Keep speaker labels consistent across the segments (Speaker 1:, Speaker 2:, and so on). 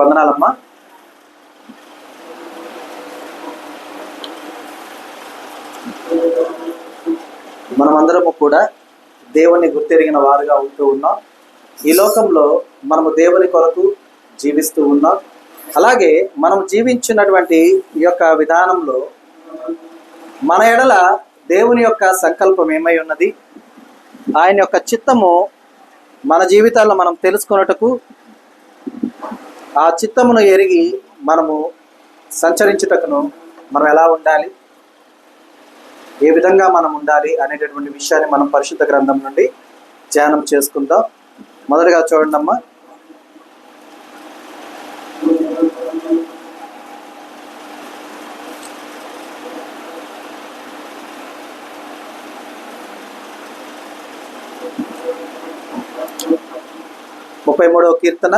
Speaker 1: వందనాలమ్మా. మనమందరము కూడా దేవుని గుర్తెరిగిన వారుగా ఉంటూ ఉన్నాం. ఈ లోకంలో మనము దేవుని కొరకు జీవిస్తూ ఉన్నాం. అలాగే మనం జీవించినటువంటి ఈ యొక్క విధానంలో మన ఎడల దేవుని యొక్క సంకల్పం ఏమై ఉన్నది, ఆయన యొక్క చిత్తము మన జీవితాల్లో మనం తెలుసుకున్నట్టుకు, ఆ చిత్తమును ఎరిగి మనము సంచరించుటకును మనం ఎలా ఉండాలి, ఏ విధంగా మనం ఉండాలి అనేటటువంటి విషయాన్ని మనం పరిశుద్ధ గ్రంథం నుండి ధ్యానం చేసుకుందాం. మొదటగా చూడండి అమ్మా, ముప్పై 33వ కీర్తన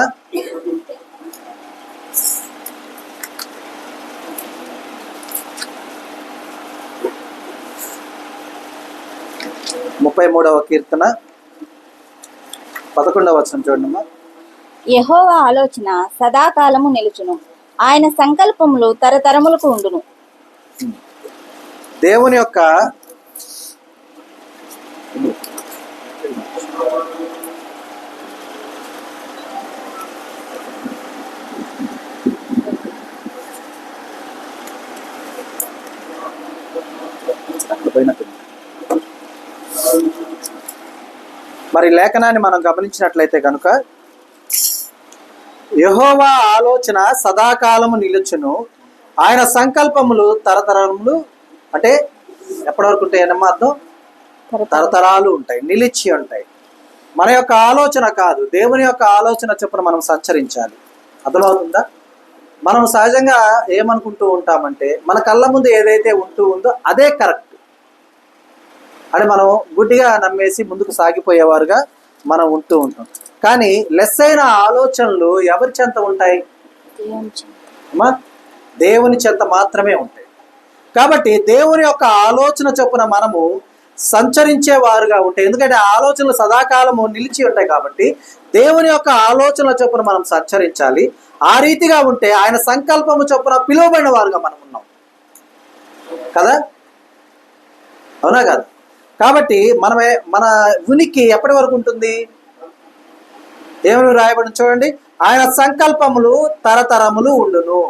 Speaker 1: 33వ కీర్తన 11వ వచనం చూడండి.
Speaker 2: యెహోవా ఆలోచన సదాకాలము నిలుచును, ఆయన సంకల్పములు తరతరములకు ఉండును.
Speaker 1: దేవుని యొక్క మరి లేఖనాన్ని మనం గమనించినట్లయితే కనుక, యెహోవా ఆలోచన సదాకాలము నిలుచును, ఆయన సంకల్పములు తరతరములు, అంటే ఎప్పటి వరకు ఉంటాయి అన్నమా అర్థం? తరతరాలు ఉంటాయి, నిలిచి ఉంటాయి. మన యొక్క ఆలోచన కాదు, దేవుని యొక్క ఆలోచన చొప్పున మనం సంచరించాలి. అర్థమవుతుందా? మనం సహజంగా ఏమనుకుంటూ ఉంటామంటే, మన కళ్ళ ముందు ఏదైతే ఉంటూ ఉందో అదే కరెక్ట్ అని మనం గుడ్డిగా నమ్మేసి ముందుకు సాగిపోయేవారుగా మనం ఉంటూ ఉంటాం. కానీ లెస్ అయిన ఆలోచనలు ఎవరి చెంత ఉంటాయి? అమ్మా, దేవుని చెంత మాత్రమే ఉంటాయి. కాబట్టి దేవుని యొక్క ఆలోచన చొప్పున మనము సంచరించేవారుగా ఉంటాయి. ఎందుకంటే ఆలోచనలు సదాకాలము నిలిచి ఉంటాయి. కాబట్టి దేవుని యొక్క ఆలోచనల చొప్పున మనం సంచరించాలి. ఆ రీతిగా ఉంటే ఆయన సంకల్పము చొప్పున పిలువబడిన వారుగా మనం ఉన్నాం కదా, అవునా కాదు? కాబట్టి మన ఉనికి ఎప్పటి వరకు ఉంటుంది? ఏమని రాయబడి చూడండి, ఆయన సంకల్పములు తరతరములు ఉండును.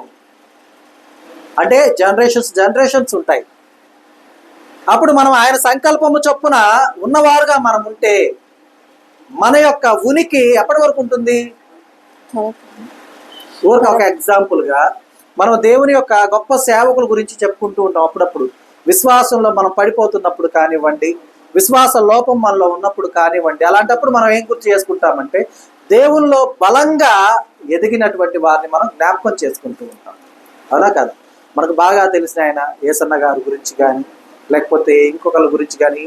Speaker 1: అంటే జనరేషన్స్ ఉంటాయి. అప్పుడు మనం ఆయన సంకల్పము చొప్పున ఉన్నవారుగా మనం ఉంటే మన యొక్క ఉనికి ఎప్పటి వరకు ఉంటుంది? ఊరికి ఒక ఎగ్జాంపుల్గా మనం దేవుని యొక్క గొప్ప సేవకుల గురించి చెప్పుకుంటూ ఉంటాం. అప్పుడప్పుడు విశ్వాసంలో మనం పడిపోతున్నప్పుడు కానివ్వండి, విశ్వాస లోపం మనలో ఉన్నప్పుడు కానివ్వండి, అలాంటప్పుడు మనం ఏం గుర్తు చేసుకుంటామంటే దేవునిలో బలంగా ఎదిగినటువంటి వారిని మనం జ్ఞాపకం చేసుకుంటూ ఉంటాం. అవునా కదా? మనకు బాగా తెలిసిన ఆయన యేసన్న గారి గురించి కానీ, లేకపోతే ఇంకొకరి గురించి కానీ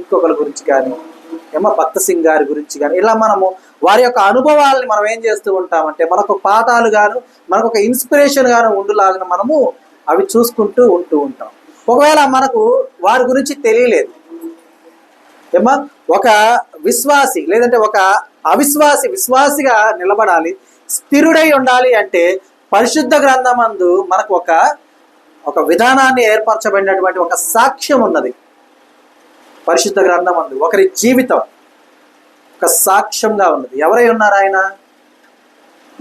Speaker 1: ఏమో భక్త సింగ్ గారి గురించి కానీ, ఇలా మనము వారి యొక్క అనుభవాలని మనం ఏం చేస్తూ ఉంటామంటే మనకు పాఠాలు గాను, మనకు ఒక ఇన్స్పిరేషన్ గాను ఉండులాగా మనము అవి చూసుకుంటూ ఉంటూ ఉంటాం. ఒకవేళ మనకు వారి గురించి తెలియలేదు ఏమా, ఒక విశ్వాసి లేదంటే ఒక విశ్వాసిగా నిలబడాలి, స్థిరుడై ఉండాలి అంటే పరిశుద్ధ గ్రంథమందు మనకు ఒక విధానాన్ని ఏర్పరచబడినటువంటి ఒక సాక్ష్యం ఉన్నది. పరిశుద్ధ గ్రంథమందు ఒకరి జీవితం ఒక సాక్ష్యంగా ఉన్నది. ఎవరై ఉన్నారు ఆయన?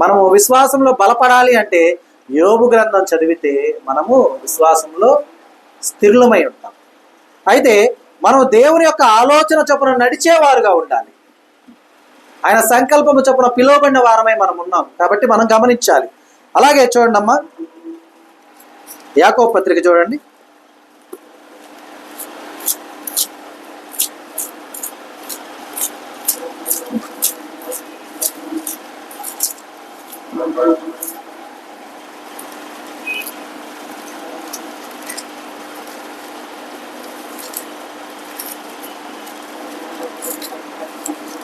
Speaker 1: మనము విశ్వాసంలో బలపడాలి అంటే యోబు గ్రంథం చదివితే మనము విశ్వాసంలో స్థిరులమై ఉంటాం. అయితే మనం దేవుని యొక్క ఆలోచన చొప్పున నడిచేవారుగా ఉండాలి. ఆయన సంకల్పము చొప్పున పిలువబడిన వారమై మనం ఉన్నాం. కాబట్టి మనం గమనించాలి. అలాగే చూడండి అమ్మా, యాకోబు పత్రిక చూడండి,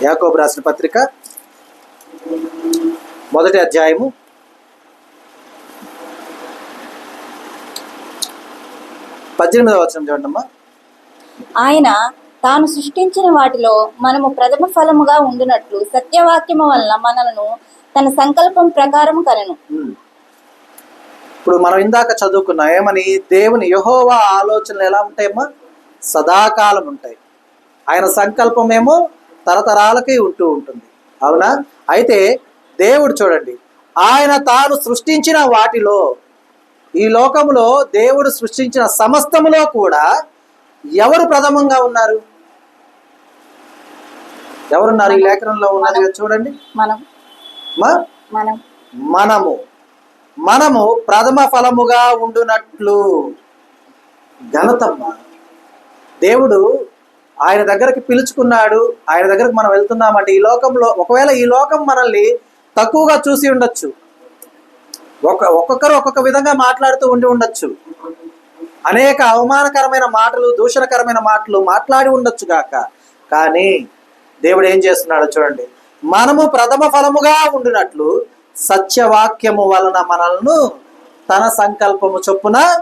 Speaker 1: యాకోబు రాసిన పత్రిక 1వ అధ్యాయము 18వ వచనం చూడండమ్మా.
Speaker 2: ఆయన తాను సృష్టించిన వాటిలో మనము ప్రథమ ఫలముగా ఉండునట్లు సత్యవాక్యము వలన మనలను తన సంకల్పం ప్రకారం కనెను.
Speaker 1: ఇప్పుడు మనం ఇందాక చదువుకున్నాం ఏమని, దేవుని యెహోవా ఆలోచనలు ఎలా ఉంటాయమ్మా? సదాకాలం ఉంటాయి. ఆయన సంకల్పం ఏమో తరతరాలకి ఉంటూ ఉంటుంది. అవునా? అయితే దేవుడు చూడండి, ఆయన తాను సృష్టించిన వాటిలో, ఈ లోకంలో దేవుడు సృష్టించిన సమస్తములో కూడా ఎవరు ప్రథమంగా ఉన్నారు? ఎవరున్నారు? ఈ లేఖనంలో ఉన్నది కదా చూడండి.
Speaker 2: మనం
Speaker 1: మా-
Speaker 2: మనం
Speaker 1: మనము ప్రథమ ఫలముగా ఉండునట్లు. ఘనతమ్మ, దేవుడు ఆయన దగ్గరికి పిలుచుకున్నాడు. ఆయన దగ్గరకు మనం వెళ్తున్నామంటే, ఈ లోకంలో ఒకవేళ ఈ లోకం మనల్ని తక్కువగా చూసి ఉండొచ్చు, ఒక్కొక్కరు ఒక్కొక్క విధంగా మాట్లాడుతూ ఉండొచ్చు, అనేక అవమానకరమైన మాటలు, దూషణకరమైన మాటలు మాట్లాడి ఉండొచ్చు గాక. కానీ దేవుడు ఏం చేస్తున్నాడో చూడండి, మనము ప్రథమ ఫలముగా ఉండినట్లు సత్యవాక్యము వలన మనల్ని తన సంకల్పము చొప్పున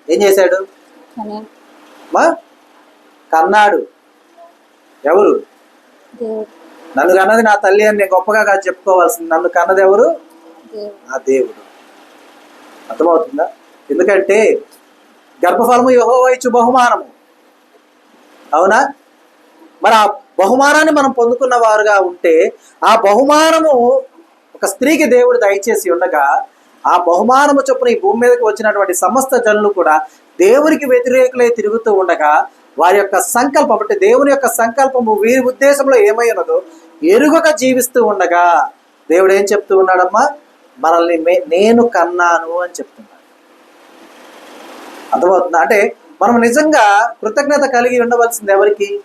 Speaker 1: ఏం చేశాడు?
Speaker 2: అని
Speaker 1: మా కన్నాడు. ఎవరు?
Speaker 2: దేవుడు.
Speaker 1: నన్ను కన్నది నా తల్లి అని నేను గొప్పగా కాదు చెప్పుకోవాల్సింది. నన్ను కన్నది ఎవరు?
Speaker 2: దేవుడు.
Speaker 1: ఆ దేవుడు. అర్థమవుతుందా? ఎందుకంటే గర్భఫలము యెహోవా ఇచ్చు బహుమానము. అవునా? మరి ఆ బహుమానాన్ని మనం పొందుకున్న వారుగా ఉంటే, ఆ బహుమానము ఒక స్త్రీకి దేవుడు దయచేసి ఉండగా, ఆ బహుమానము చొప్పున ఈ భూమి మీదకి వచ్చినటువంటి సమస్త జనులు కూడా దేవునికి వ్యతిరేకులై తిరుగుతూ ఉండగా, వారి యొక్క సంకల్పం అంటే దేవుని యొక్క సంకల్పము వీరి ఉద్దేశంలో ఏమై ఉన్నదో ఎరుగక జీవిస్తూ ఉండగా దేవుడు ఏం చెప్తూ ఉన్నాడమ్మా? మనల్ని నేను కన్నాను అని చెప్తున్నాడు. అర్థమవుతుందా? అంటే మనం నిజంగా కృతజ్ఞత కలిగి ఉండవలసింది ఎవరికి?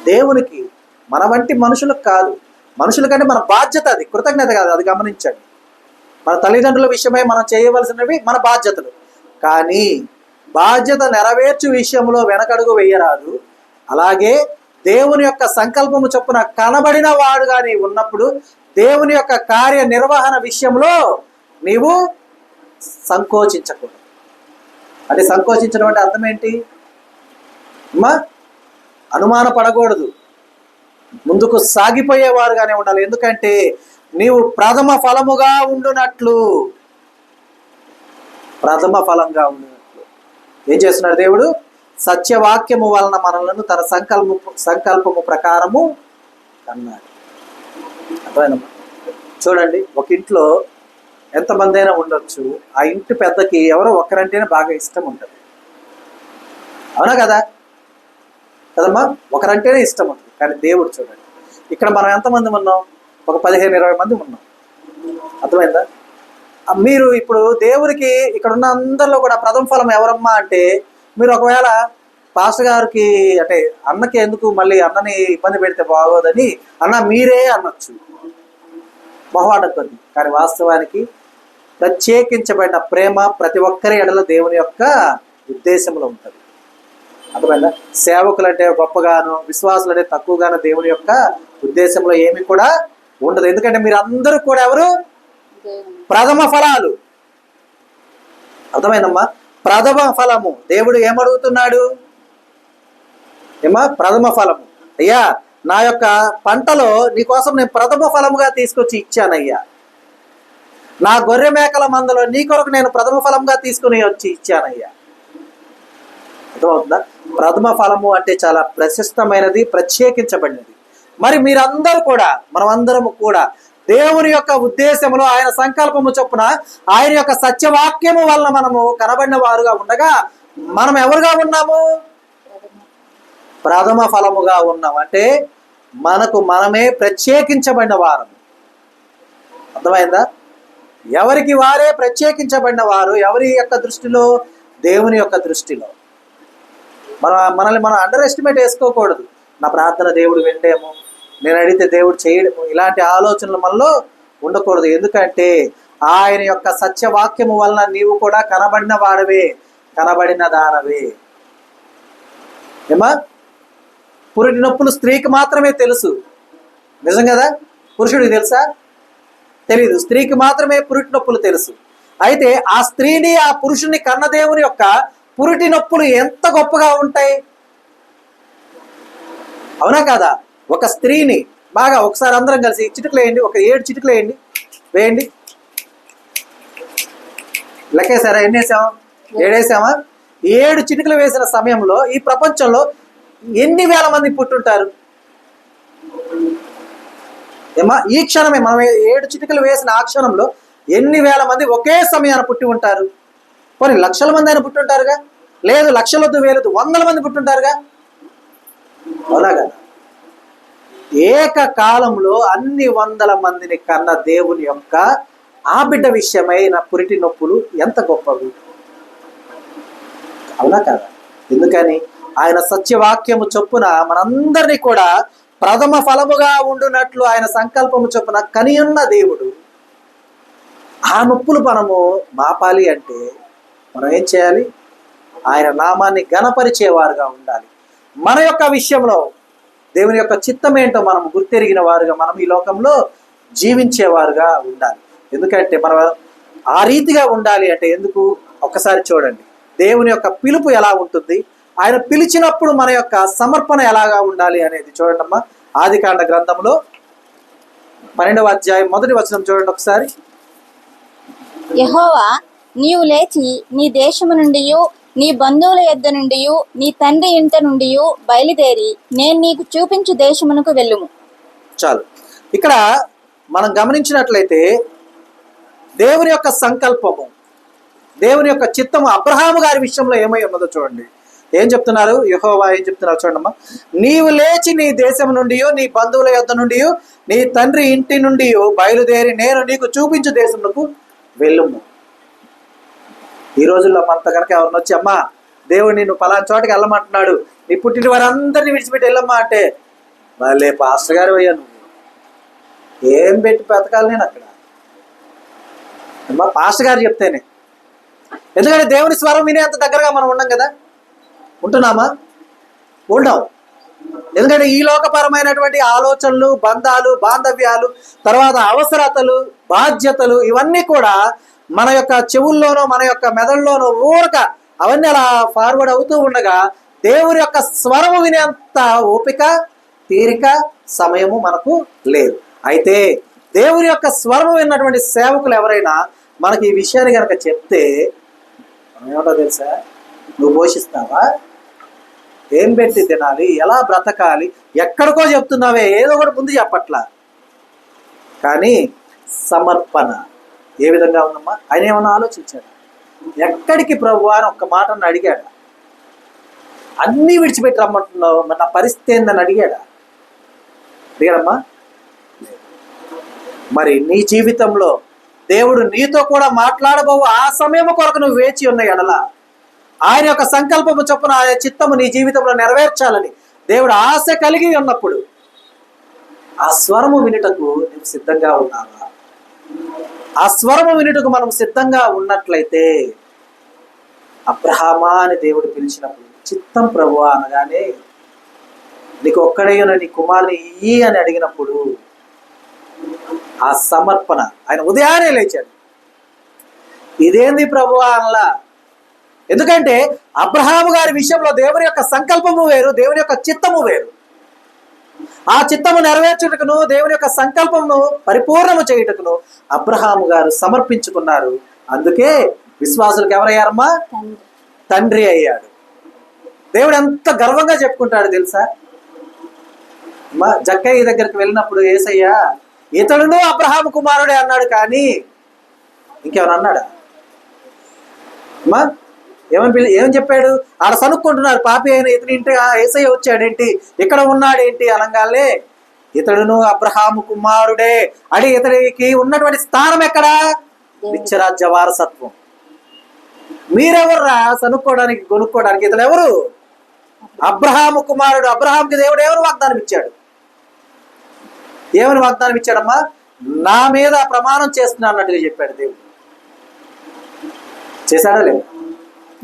Speaker 1: దేవునికి. మన వంటి మనుషులకు కాదు. మనుషుల కంటే మన బాధ్యత అది, కృతజ్ఞత కాదు. అది గమనించండి. మన తల్లిదండ్రుల విషయమై మనం చేయవలసినవి మన బాధ్యతలు. కానీ బాధ్యత నెరవేర్చు విషయంలో వెనకడుగు వేయరాదు. అలాగే దేవుని యొక్క సంకల్పము చొప్పున కనబడిన వాడుగా నీవు ఉన్నప్పుడు దేవుని యొక్క కార్య నిర్వహణ విషయంలో నీవు సంకోచించకూడదు. అంటే సంకోచించడం అంటే అర్థం ఏంటి అమ్మా? అనుమాన పడకూడదు, ముందుకు సాగిపోయేవారుగానే ఉండాలి. ఎందుకంటే నీవు ప్రథమ ఫలముగా ఉండునట్లు, ప్రథమ ఫలంగా ఉండునట్లు ఏం చేస్తున్నాడు దేవుడు? సత్యవాక్యము వలన మనలను తన సంకల్పము ప్రకారము అన్నాడు. అర్థమైనమ్మా? చూడండి, ఒక ఇంట్లో ఎంతమంది అయినా ఉండొచ్చు, ఆ ఇంటి పెద్దకి ఎవరో ఒకరంటేనే బాగా ఇష్టం ఉంటుంది. అవునా కదా? కదమ్మా? ఒకరంటేనే ఇష్టం ఉంటుంది. కానీ దేవుడు చూడండి, ఇక్కడ మనం ఎంతమంది ఉన్నాం? ఒక 15-20 మంది ఉన్నాం. అర్థమైందా? మీరు ఇప్పుడు దేవుడికి ఇక్కడ ఉన్న అందరిలో కూడా ప్రథమ ఫలం ఎవరమ్మా అంటే, మీరు ఒకవేళ పాస్టర్ గారికి అంటే అన్నకి ఎందుకు మళ్ళీ అన్నని ఇబ్బంది పెడితే బాగోదని అన్న మీరే అనొచ్చు మొహమాటం కొద్ది. కానీ వాస్తవానికి ప్రత్యేకించబడిన ప్రేమ ప్రతి ఒక్కరి ఎడల దేవుని యొక్క ఉద్దేశంలో ఉంటుంది. అర్థమైందా? సేవకులు అంటే గొప్పగాను, విశ్వాసులు అంటే తక్కువగాను దేవుని యొక్క ఉద్దేశంలో ఏమి కూడా ఉండదు. ఎందుకంటే మీరు అందరూ కూడా ఎవరు? ప్రథమ ఫలాలు. అర్థమైందమ్మా? ప్రథమ ఫలము. దేవుడు ఏమడుగుతున్నాడు? ఏమా? ప్రథమ ఫలము. అయ్యా, నా యొక్క పంటలో నీకోసం నేను ప్రథమ ఫలముగా తీసుకొచ్చి ఇచ్చానయ్యా. నా గొర్రె మేకల మందలో నీ కొరకు నేను ప్రథమ ఫలంగా తీసుకుని వచ్చి ఇచ్చానయ్యా. అర్థమవుతుందా? ప్రథమ ఫలము అంటే చాలా ప్రశస్తమైనది, ప్రత్యేకించబడినది. మరి మీరందరూ కూడా, మనమందరము కూడా దేవుని యొక్క ఉద్దేశములో ఆయన సంకల్పము చొప్పున ఆయన యొక్క సత్యవాక్యము వలన మనము కనబడిన వారుగా ఉండగా మనం ఎవరుగా ఉన్నాము? ప్రథమ ఫలముగా ఉన్నాం. అంటే మనకు మనమే ప్రత్యేకించబడిన వారు. అర్థమైందా? ఎవరికి వారే ప్రత్యేకించబడిన వారు. ఎవరి యొక్క దృష్టిలో? దేవుని యొక్క దృష్టిలో. మనల్ని మనం అండర్ ఎస్టిమేట్ వేసుకోకూడదు. నా ప్రార్థన దేవుడు వింటేమో, నేను అడిగితే దేవుడు చేయడము, ఇలాంటి ఆలోచనలు మనలో ఉండకూడదు. ఎందుకంటే ఆయన యొక్క సత్యవాక్యము వలన నీవు కూడా కనబడిన వాడవే, కనబడిన దానవే. ఏమా? పురిటి నొప్పులు స్త్రీకి మాత్రమే తెలుసు. నిజం కదా? పురుషుడికి తెలుసా? తెలీదు. స్త్రీకి మాత్రమే పురిటి నొప్పులు తెలుసు. అయితే ఆ స్త్రీని, ఆ పురుషుని కన్న దేవుని యొక్క పురిటి నొప్పులు ఎంత గొప్పగా ఉంటాయి. అవునా కాదా? ఒక స్త్రీని బాగా ఒకసారి అందరం కలిసి చిటికలు వేయండి, ఒక 7 చిటికలు వేయండి, వేయండి. లెక్కేసారా? ఎన్ని వేసాం? 7 వేసామా? 7 చిటికలు వేసిన సమయంలో ఈ ప్రపంచంలో ఎన్ని వేల మంది పుట్టుంటారు? ఏమా ఈ క్షణమే మనం 7 చిటికలు వేసిన ఆ క్షణంలో ఎన్ని వేల మంది ఒకే సమయాన్ని పుట్టి ఉంటారు? పోనీ లక్షల మంది అయినా పుట్టుంటారుగా? లేదు, లక్షలొద్దు, వేలొద్దు, వందల మంది పుట్టుంటారుగా? అలాగా ఏకకాలంలో అన్ని వందల మందిని కన్న దేవుని యొక్క ఆ బిడ్డ విషయమైన పురిటి నొప్పులు ఎంత గొప్పవి, అవునా కదా? ఎందుకని ఆయన సత్యవాక్యము చొప్పున మనందరినీ కూడా ప్రథమ ఫలముగా ఉండునట్లు ఆయన సంకల్పము చొప్పున కనియున్న దేవుడు. ఆ నొప్పులు మనము మాపాలి అంటే మనం ఏం చేయాలి? ఆయన నామాన్ని గణపరిచేవారుగా ఉండాలి. మన యొక్క విషయంలో దేవుని యొక్క చిత్తం ఏంటో మనం గుర్తెరిగిన వారుగా మనం ఈ లోకంలో జీవించేవారుగా ఉండాలి. ఎందుకంటే మనం ఆ రీతిగా ఉండాలి అంటే ఎందుకు? ఒక్కసారి చూడండి, దేవుని యొక్క పిలుపు ఎలా ఉంటుంది, ఆయన పిలిచినప్పుడు మన యొక్క సమర్పణ ఎలాగా ఉండాలి అనేది చూడండి అమ్మా. ఆదికాండ గ్రంథంలో 12వ అధ్యాయం 1వ వచనం చూడండి ఒకసారి.
Speaker 2: యెహోవా, నీవు లేచి నీ దేశము నుండి నీ బంధువుల యొద్ద నుండి నీ తండ్రి ఇంట నుండి బయలుదేరి నేను నీకు చూపించు దేశమునకు వెళ్ళుము.
Speaker 1: చాలు. ఇక్కడ మనం గమనించినట్లయితే దేవుని యొక్క సంకల్పము, దేవుని యొక్క చిత్తము అబ్రహాము గారి విషయంలో ఏమై ఉన్నదో చూడండి. ఏం చెప్తున్నారు? యెహోవా ఏం చెప్తున్నారు చూడమ్మా. నీవు లేచి నీ దేశం నుండి నీ బంధువుల యొద్ద నుండి నీ తండ్రి ఇంటి నుండి బయలుదేరి నేను నీకు చూపించు దేశమునకు వెళ్ళుము. ఈ రోజుల్లో మనతో కనుక ఎవరిని వచ్చి అమ్మా దేవుడు నిన్ను పలానా చోటకి వెళ్ళమంటున్నాడు, నీ పుట్టిన వారందరినీ విడిచిపెట్టి వెళ్ళమ్మా అంటే, మళ్ళీ పాస్టర్ గారు అయ్యా నువ్వు ఏం పెట్టి బ్రతకాలి నేను అక్కడ? అమ్మా పాస్టర్ గారు చెప్తేనే. ఎందుకంటే దేవుని స్వరం వినేంత దగ్గరగా మనం ఉండం కదా. ఉంటున్నామా? ఉండం. ఎందుకంటే ఈ లోకపరమైనటువంటి ఆలోచనలు, బంధాలు, బాంధవ్యాలు, తర్వాత అవసరతలు, బాధ్యతలు ఇవన్నీ కూడా మన యొక్క చెవుల్లోనో మన యొక్క మెదడులోనో ఊరక అవన్నీ అలా ఫార్వర్డ్ అవుతూ ఉండగా దేవుని యొక్క స్వరము వినేంత ఓపిక, తీరిక, సమయము మనకు లేదు. అయితే దేవుని యొక్క స్వరము విన్నటువంటి సేవకులు ఎవరైనా మనకి ఈ విషయాన్ని కనుక చెప్తే ఏమంటో తెలుసా? నువ్వు పోషిస్తావా? ఏం పెట్టి తినాలి, ఎలా బ్రతకాలి, ఎక్కడికో చెప్తున్నావే, ఏదో ఒకటి ముందు చెప్పట్లా. కానీ సమర్పణ ఏ విధంగా ఉందమ్మా? ఆయన ఏమన్నా ఆలోచించాడు? ఎక్కడికి ప్రభు అని ఒక్క మాటను అడిగాడా? అన్నీ విడిచిపెట్టి రమ్మంటున్నావు, మరి నా పరిస్థితి ఏందని అడిగాడా? అడిగాడమ్మా? మరి నీ జీవితంలో దేవుడు నీతో కూడా మాట్లాడబోవు ఆ సమయం కొరకు నువ్వు వేచి ఉన్న ఎడల ఆయన యొక్క సంకల్పము చొప్పున ఆయన చిత్తము నీ జీవితంలో నెరవేర్చాలని దేవుడు ఆశ కలిగి ఉన్నప్పుడు ఆ స్వరము వినుటకు నువ్వు సిద్ధంగా ఉన్నావా? ఆ స్వరము వినుటకు మనం సిద్ధంగా ఉన్నట్లయితే అబ్రహామా అని దేవుడు పిలిచినప్పుడు చిత్తం ప్రభువా అనగానే నీకు ఒక్కడైనా నీ కుమారుని ఇయ్యి అని అడిగినప్పుడు ఆ సమర్పణ, ఆయన ఉదయాన్నే లేచాడు. ఇదేంది ప్రభువా అనలా. ఎందుకంటే అబ్రహాము గారి విషయంలో దేవుని యొక్క సంకల్పము వేరు, దేవుని యొక్క చిత్తము వేరు. ఆ చిత్తము నెరవేర్చుటకును దేవుని యొక్క సంకల్పమును పరిపూర్ణము చేయుటకును అబ్రహాము గారు సమర్పించుకున్నారు. అందుకే విశ్వాసులకు ఎవరయ్యారమ్మా? తండ్రి అయ్యాడు. దేవుడు ఎంత గర్వంగా చెప్పుకుంటాడు తెలుసా? మా జక్కయ్య దగ్గరికి వెళ్ళినప్పుడు యేసయ్య ఇతడును అబ్రహాము కుమారుడే అన్నాడు, కానీ ఇంకేమైనా అన్నాడా? అమ్మా ఏమని చెప్పాడు? ఆడ సనుక్కుంటున్నారు, పాపి అయిన ఇతని ఇంటి యేసయ్య వచ్చాడేంటి, ఇక్కడ ఉన్నాడేంటి అనగానే ఇతడును అబ్రహాము కుమారుడే అని ఇతడికి ఉన్నటువంటి స్థానం ఎక్కడా? నిత్యరాజ్య వారసత్వం. మీరెవర్రా సనుక్కోవడానికి, కొనుక్కోవడానికి? ఇతడు ఎవరు? అబ్రహాము కుమారుడు. అబ్రహాంకి దేవుడు ఎవరు వాగ్దానం ఇచ్చాడు? ఏమని వాగ్దానం ఇచ్చాడమ్మా? నా మీద ప్రమాణం చేస్తున్నా అన్నట్టుగా చెప్పాడు దేవుడు. చేశాడా లేదు?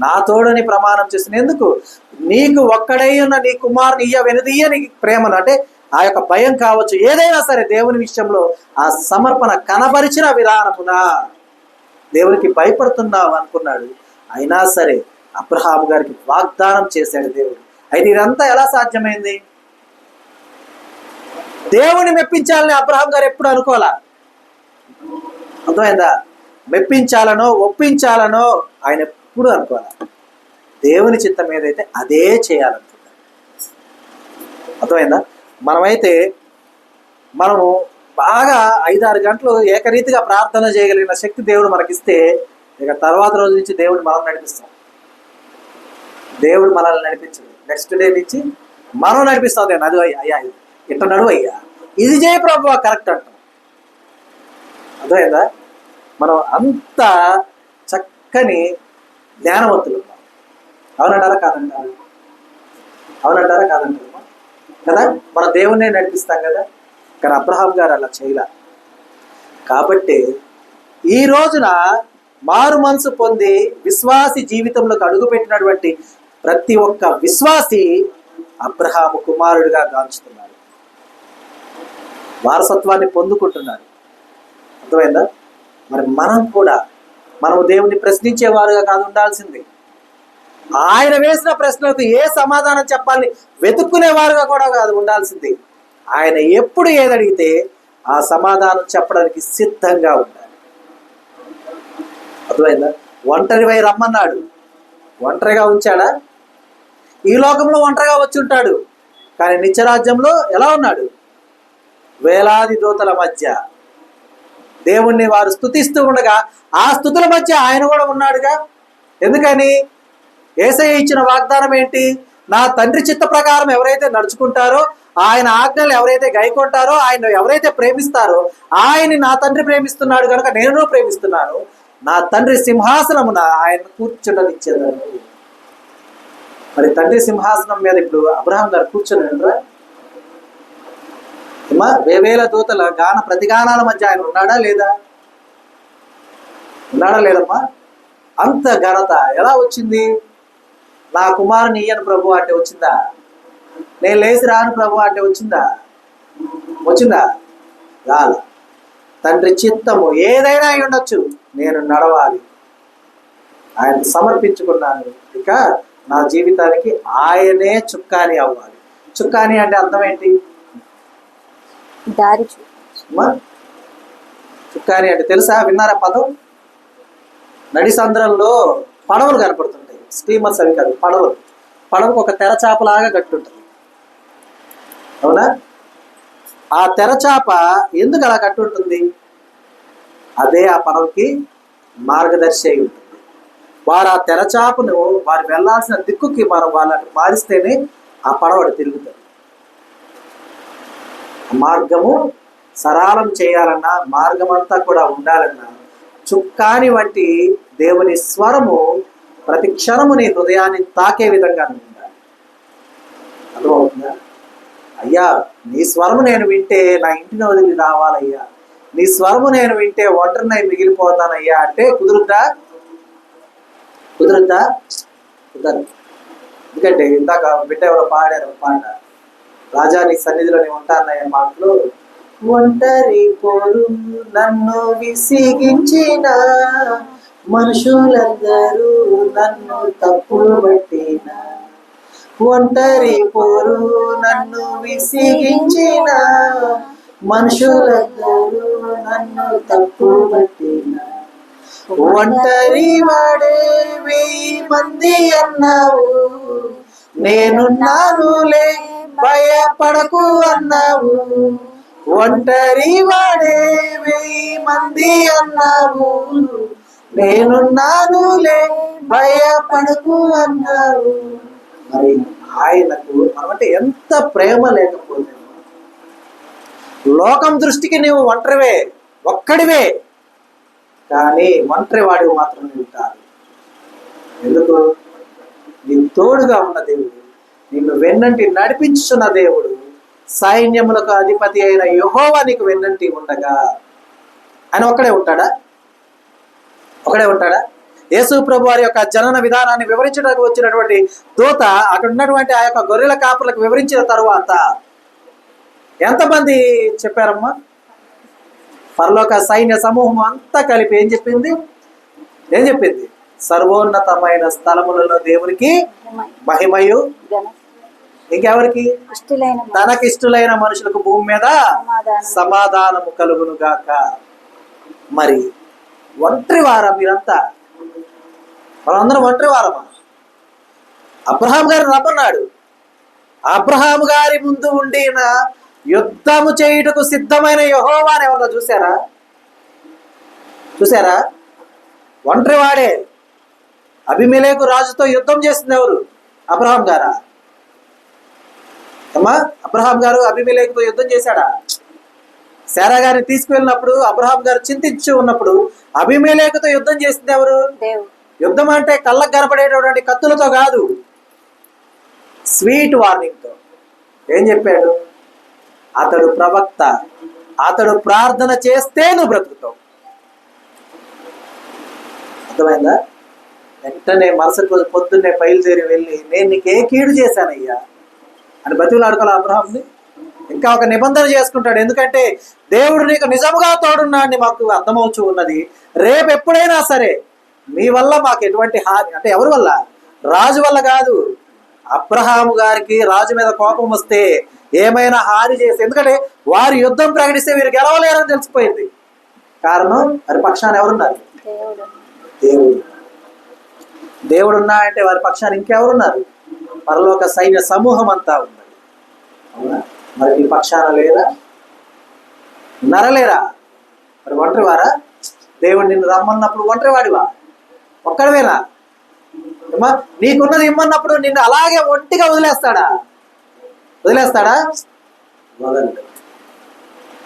Speaker 1: నా తోడని ప్రమాణం చేస్తున్నా. ఎందుకు? నీకు ఒక్కడై ఉన్న నీ కుమారుని ఇయ్య వెనుదీయ నీ ప్రేమను, అంటే ఆ యొక్క భయం కావచ్చు, ఏదైనా సరే దేవుని విషయంలో ఆ సమర్పణ కనబరిచిన విధానమున దేవునికి భయపడుతున్నావు అనుకున్నాడు. అయినా సరే అబ్రహాము గారికి వాగ్దానం చేశాడు దేవుడు. అయితే ఇదంతా ఎలా సాధ్యమైంది? దేవుని మెప్పించాలని అబ్రహాం గారు ఎప్పుడు అనుకోవాలా. అర్థమైందా? మెప్పించాలనో ఒప్పించాలనో ఆయన ఎప్పుడు అనుకోవాలి. దేవుని చిత్తం ఏదైతే అదే చేయాలనుకుంటారు. అర్థమైందా? మనము బాగా 5-6 గంటలు ఏకరీతిగా ప్రార్థన చేయగలిగిన శక్తి దేవుడు మనకిస్తే ఇక తర్వాత రోజు నుంచి దేవుడు మనం నడిపిస్తాం. దేవుడు మనల్ని నడిపించదు. నెక్స్ట్ డే నుంచి మనం నడిపిస్తాం. అది అయ్యా ఇట్ట నడువు అయ్యా, ఇది చేయ ప్రభు కరెక్ట్ అంటాం. అర్థమైందా? మనం అంత చక్కని జ్ఞానవంతులు. అవునంటారా కాదంటారా? అవునంటారా కాదంటారా? కదా, మన దేవుణ్ణే నడిపిస్తాం కదా. కానీ అబ్రహాం గారు అలా చేయలే. కాబట్టి ఈ రోజున మారు మనసు పొంది విశ్వాసి జీవితంలోకి అడుగుపెట్టినటువంటి ప్రతి ఒక్క విశ్వాసి అబ్రహాము కుమారుడిగా గాంచుతున్నాడు, వారసత్వాన్ని పొందుకుంటున్నాడు. అర్థమైందా? మరి మనం దేవుణ్ణి ప్రశ్నించేవారుగా కాదు ఉండాల్సింది. ఆయన వేసిన ప్రశ్నలకు ఏ సమాధానం చెప్పాలని వెతుక్కునేవారుగా కూడా కాదు ఉండాల్సింది. ఆయన ఎప్పుడు ఏదడిగితే ఆ సమాధానం చెప్పడానికి సిద్ధంగా ఉండాలి. అర్థమైందా? ఒంటరివై రమ్మన్నాడు, ఒంటరిగా ఉంచాడా? ఈ లోకంలో ఒంటరిగా వచ్చి ఉంటాడు, కానీ నిత్యరాజ్యంలో ఎలా ఉన్నాడు? వేలాది దూతల మధ్య దేవుణ్ణి వారు స్తుతిస్తూ ఉండగా ఆ స్తుతుల మధ్య ఆయన కూడా ఉన్నాడుగా. ఎందుకని? యేసయ్య ఇచ్చిన వాగ్దానం ఏంటి? నా తండ్రి చిత్త ప్రకారం ఎవరైతే నడుచుకుంటారో, ఆయన ఆజ్ఞలు ఎవరైతే గైకొంటారో, ఆయన ఎవరైతే ప్రేమిస్తారో, ఆయన్ని నా తండ్రి ప్రేమిస్తున్నాడు కనుక నేను ప్రేమిస్తున్నాను. నా తండ్రి సింహాసనమున ఆయన కూర్చుండనిచ్చేదాను. మరి తండ్రి సింహాసనం మీద ఇప్పుడు అబ్రహాం గారు కూర్చొని వేవేల దూతల గాన ప్రతిగానాల మధ్య ఆయన ఉన్నాడా లేదా? ఉన్నాడా లేదమ్మా? అంత ఘనత ఎలా వచ్చింది? నా కుమారుని ఇయ్యను ప్రభు అంటే వచ్చిందా? నేను లేచి రాను ప్రభు అంటే వచ్చిందా? రాల. తండ్రి చిత్తము ఏదైనా అయి ఉండొచ్చు, నేను నడవాలి, ఆయన సమర్పించుకున్నాను, ఇక నా జీవితానికి ఆయనే చుక్కాని అవ్వాలి. చుక్కాని అంటే అర్థం ఏంటి?
Speaker 2: దారి
Speaker 1: చుక్కాని అంటే తెలుసా? విన్నారా పదం? నడి సంద్రంలో పడవలు కనపడుతుంటాయి, స్టీమర్స్ అవి కాదు, పడవకు ఒక తెరచాపలాగా కట్టుంటుంది. అవునా? ఆ తెరచాప ఎందుకు అలా కట్టుంటుంది? అదే ఆ పడవకి మార్గదర్శి అయి ఉంటుంది. వారు ఆ తెరచాపను వారు వెళ్ళాల్సిన దిక్కుకి మనం వాళ్ళని మారిస్తేనే ఆ పడవడు తిరుగుతుంది. మార్గము సరళం చేయాలన్నా, మార్గం అంతా కూడా ఉండాలన్నా, చుక్కాని వంటి దేవుని స్వరము ప్రతి క్షణము నీ హృదయాన్ని తాకే విధంగా ఉండాలి. అర్థమవుతుందా? అయ్యా, నీ స్వరము నేను వింటే నా ఇంటిని వదిలి రావాలయ్యా, నీ స్వరము నేను వింటే ఒంటరినై మిగిలిపోతానయ్యా అంటే కుదురుద్దా? కుదరదు. ఎందుకంటే ఇందాక బిడ్డ ఎవరో పాడారు పాట, రాజా నీ సన్నిధిలో నేను ఉంటానయ్యా మాటలు. ఒంటరి పోరు నన్ను విసిగించిన మనుషులందరూ నన్ను తప్పులు పట్టిన, ఒంటరి పోరు నన్ను విసిగించిన మనుషులందరూ నన్ను తప్పులు పట్టిన, ఒంటరి వాడే 1000 మంది అన్నావు, నేనున్నానులే భయపడకు అన్నావు, ఒంటరి వాడే 1000 మంది అన్నావు, నేనున్నానులే భయపడకు అన్నావు. మరి ఆయనకు మనమంటే ఎంత ప్రేమ లేకపోతే, లోకం దృష్టికి నీవు ఒంటరివే, ఒక్కడివే, కానీ ఒంటరి వాడివి మాత్రం నీవు కాదు. ఎందుకు? నీ తోడుగా ఉన్న దేవుడు, నిన్ను వెన్నంటి నడిపించున్న దేవుడు, సైన్యములకు అధిపతి అయిన యెహోవా నీకు వెన్నంటి ఉండగా ఆయన ఒక్కడే ఉంటాడా? యేసు ప్రభు వారి యొక్క జనన విధానాన్ని వివరించడానికి వచ్చినటువంటి దూత అక్కడ ఉన్నటువంటి ఆ యొక్క గొర్రెల కాపులకు వివరించిన తరువాత ఎంతమంది చెప్పారమ్మా? పరలోక సైన్య సమూహం అంతా కలిపి ఏం చెప్పింది? సర్వోన్నతమైన స్థలములలో దేవునికి మహిమయు, ఇంకెవరికి? తనకిష్టులైన మనుషులకు భూమి మీద సమాధానము కలుగును గాక. మరి ఒంటరి వారా మీరంతా? మనందరం ఒంటరి వారమా? అబ్రహాం గారిని రమ్మన్నాడు. అబ్రహాం గారి ముందు ఉండిన యుద్ధము చేయుటకు సిద్ధమైన యెహోవాని ఎవరన్నా చూసారా? చూసారా? ఒంటరి వాడే. అబీమెలెకు రాజుతో యుద్ధం చేసింది ఎవరు? అబ్రహాం గారా? అమ్మా, అబ్రహాం గారు అబీమెలెకుతో యుద్ధం చేశాడా? శారా గారిని తీసుకువెళ్ళినప్పుడు అబ్రహాం గారు చింతించి ఉన్నప్పుడు అబీమెలెకుతో యుద్ధం చేసింది ఎవరు? యుద్ధం అంటే కళ్ళకు కనపడేటటువంటి కత్తులతో కాదు, స్వీట్ వార్నింగ్తో. ఏం చెప్పాడు? అతడు ప్రవక్త, అతడు ప్రార్థన చేస్తే నువ్వు బ్రతుకుతావు. అర్థమైందా? వెంటనే మరుసటి రోజు పొద్దున్నే బయలుదేరి వెళ్ళి, నేను నీకు ఏ కీడు చేశానయ్యా అని బతిలాడుకోవాలి అబ్రహాంని. ఇంకా ఒక నిబంధన చేసుకుంటాడు. ఎందుకంటే దేవుడు నీకు నిజముగా తోడున్నాడని మాకు అర్థమవుతూ ఉన్నది. రేపు ఎప్పుడైనా సరే మీ వల్ల మాకు ఎటువంటి హాని, అంటే ఎవరి వల్ల? రాజు వల్ల కాదు. అబ్రహాము గారికి రాజు మీద కోపం వస్తే ఏమైనా హాని చేసి, ఎందుకంటే వారు యుద్ధం ప్రకటిస్తే వీరు గెలవలేరని తెలిసిపోయింది. కారణం వారి పక్షాన ఎవరున్నారు? దేవుడు. దేవుడున్నా అంటే వారి పక్షాన ఇంకెవరున్నారు? పరలోక సైన్య సమూహం అంతా ఉన్నది. అవునా? మరి ఈ పక్షాన లేరా? నరలేరా? మరి ఒంటరి వారా? దేవుడు నిన్ను రమ్మన్నప్పుడు ఒంటరి వాడివా? ఒక్కడవేనా? నీకున్నది ఇమ్మన్నప్పుడు నిన్ను అలాగే ఒంటిగా వదిలేస్తాడా? వదిలేస్తాడా? వదలడు.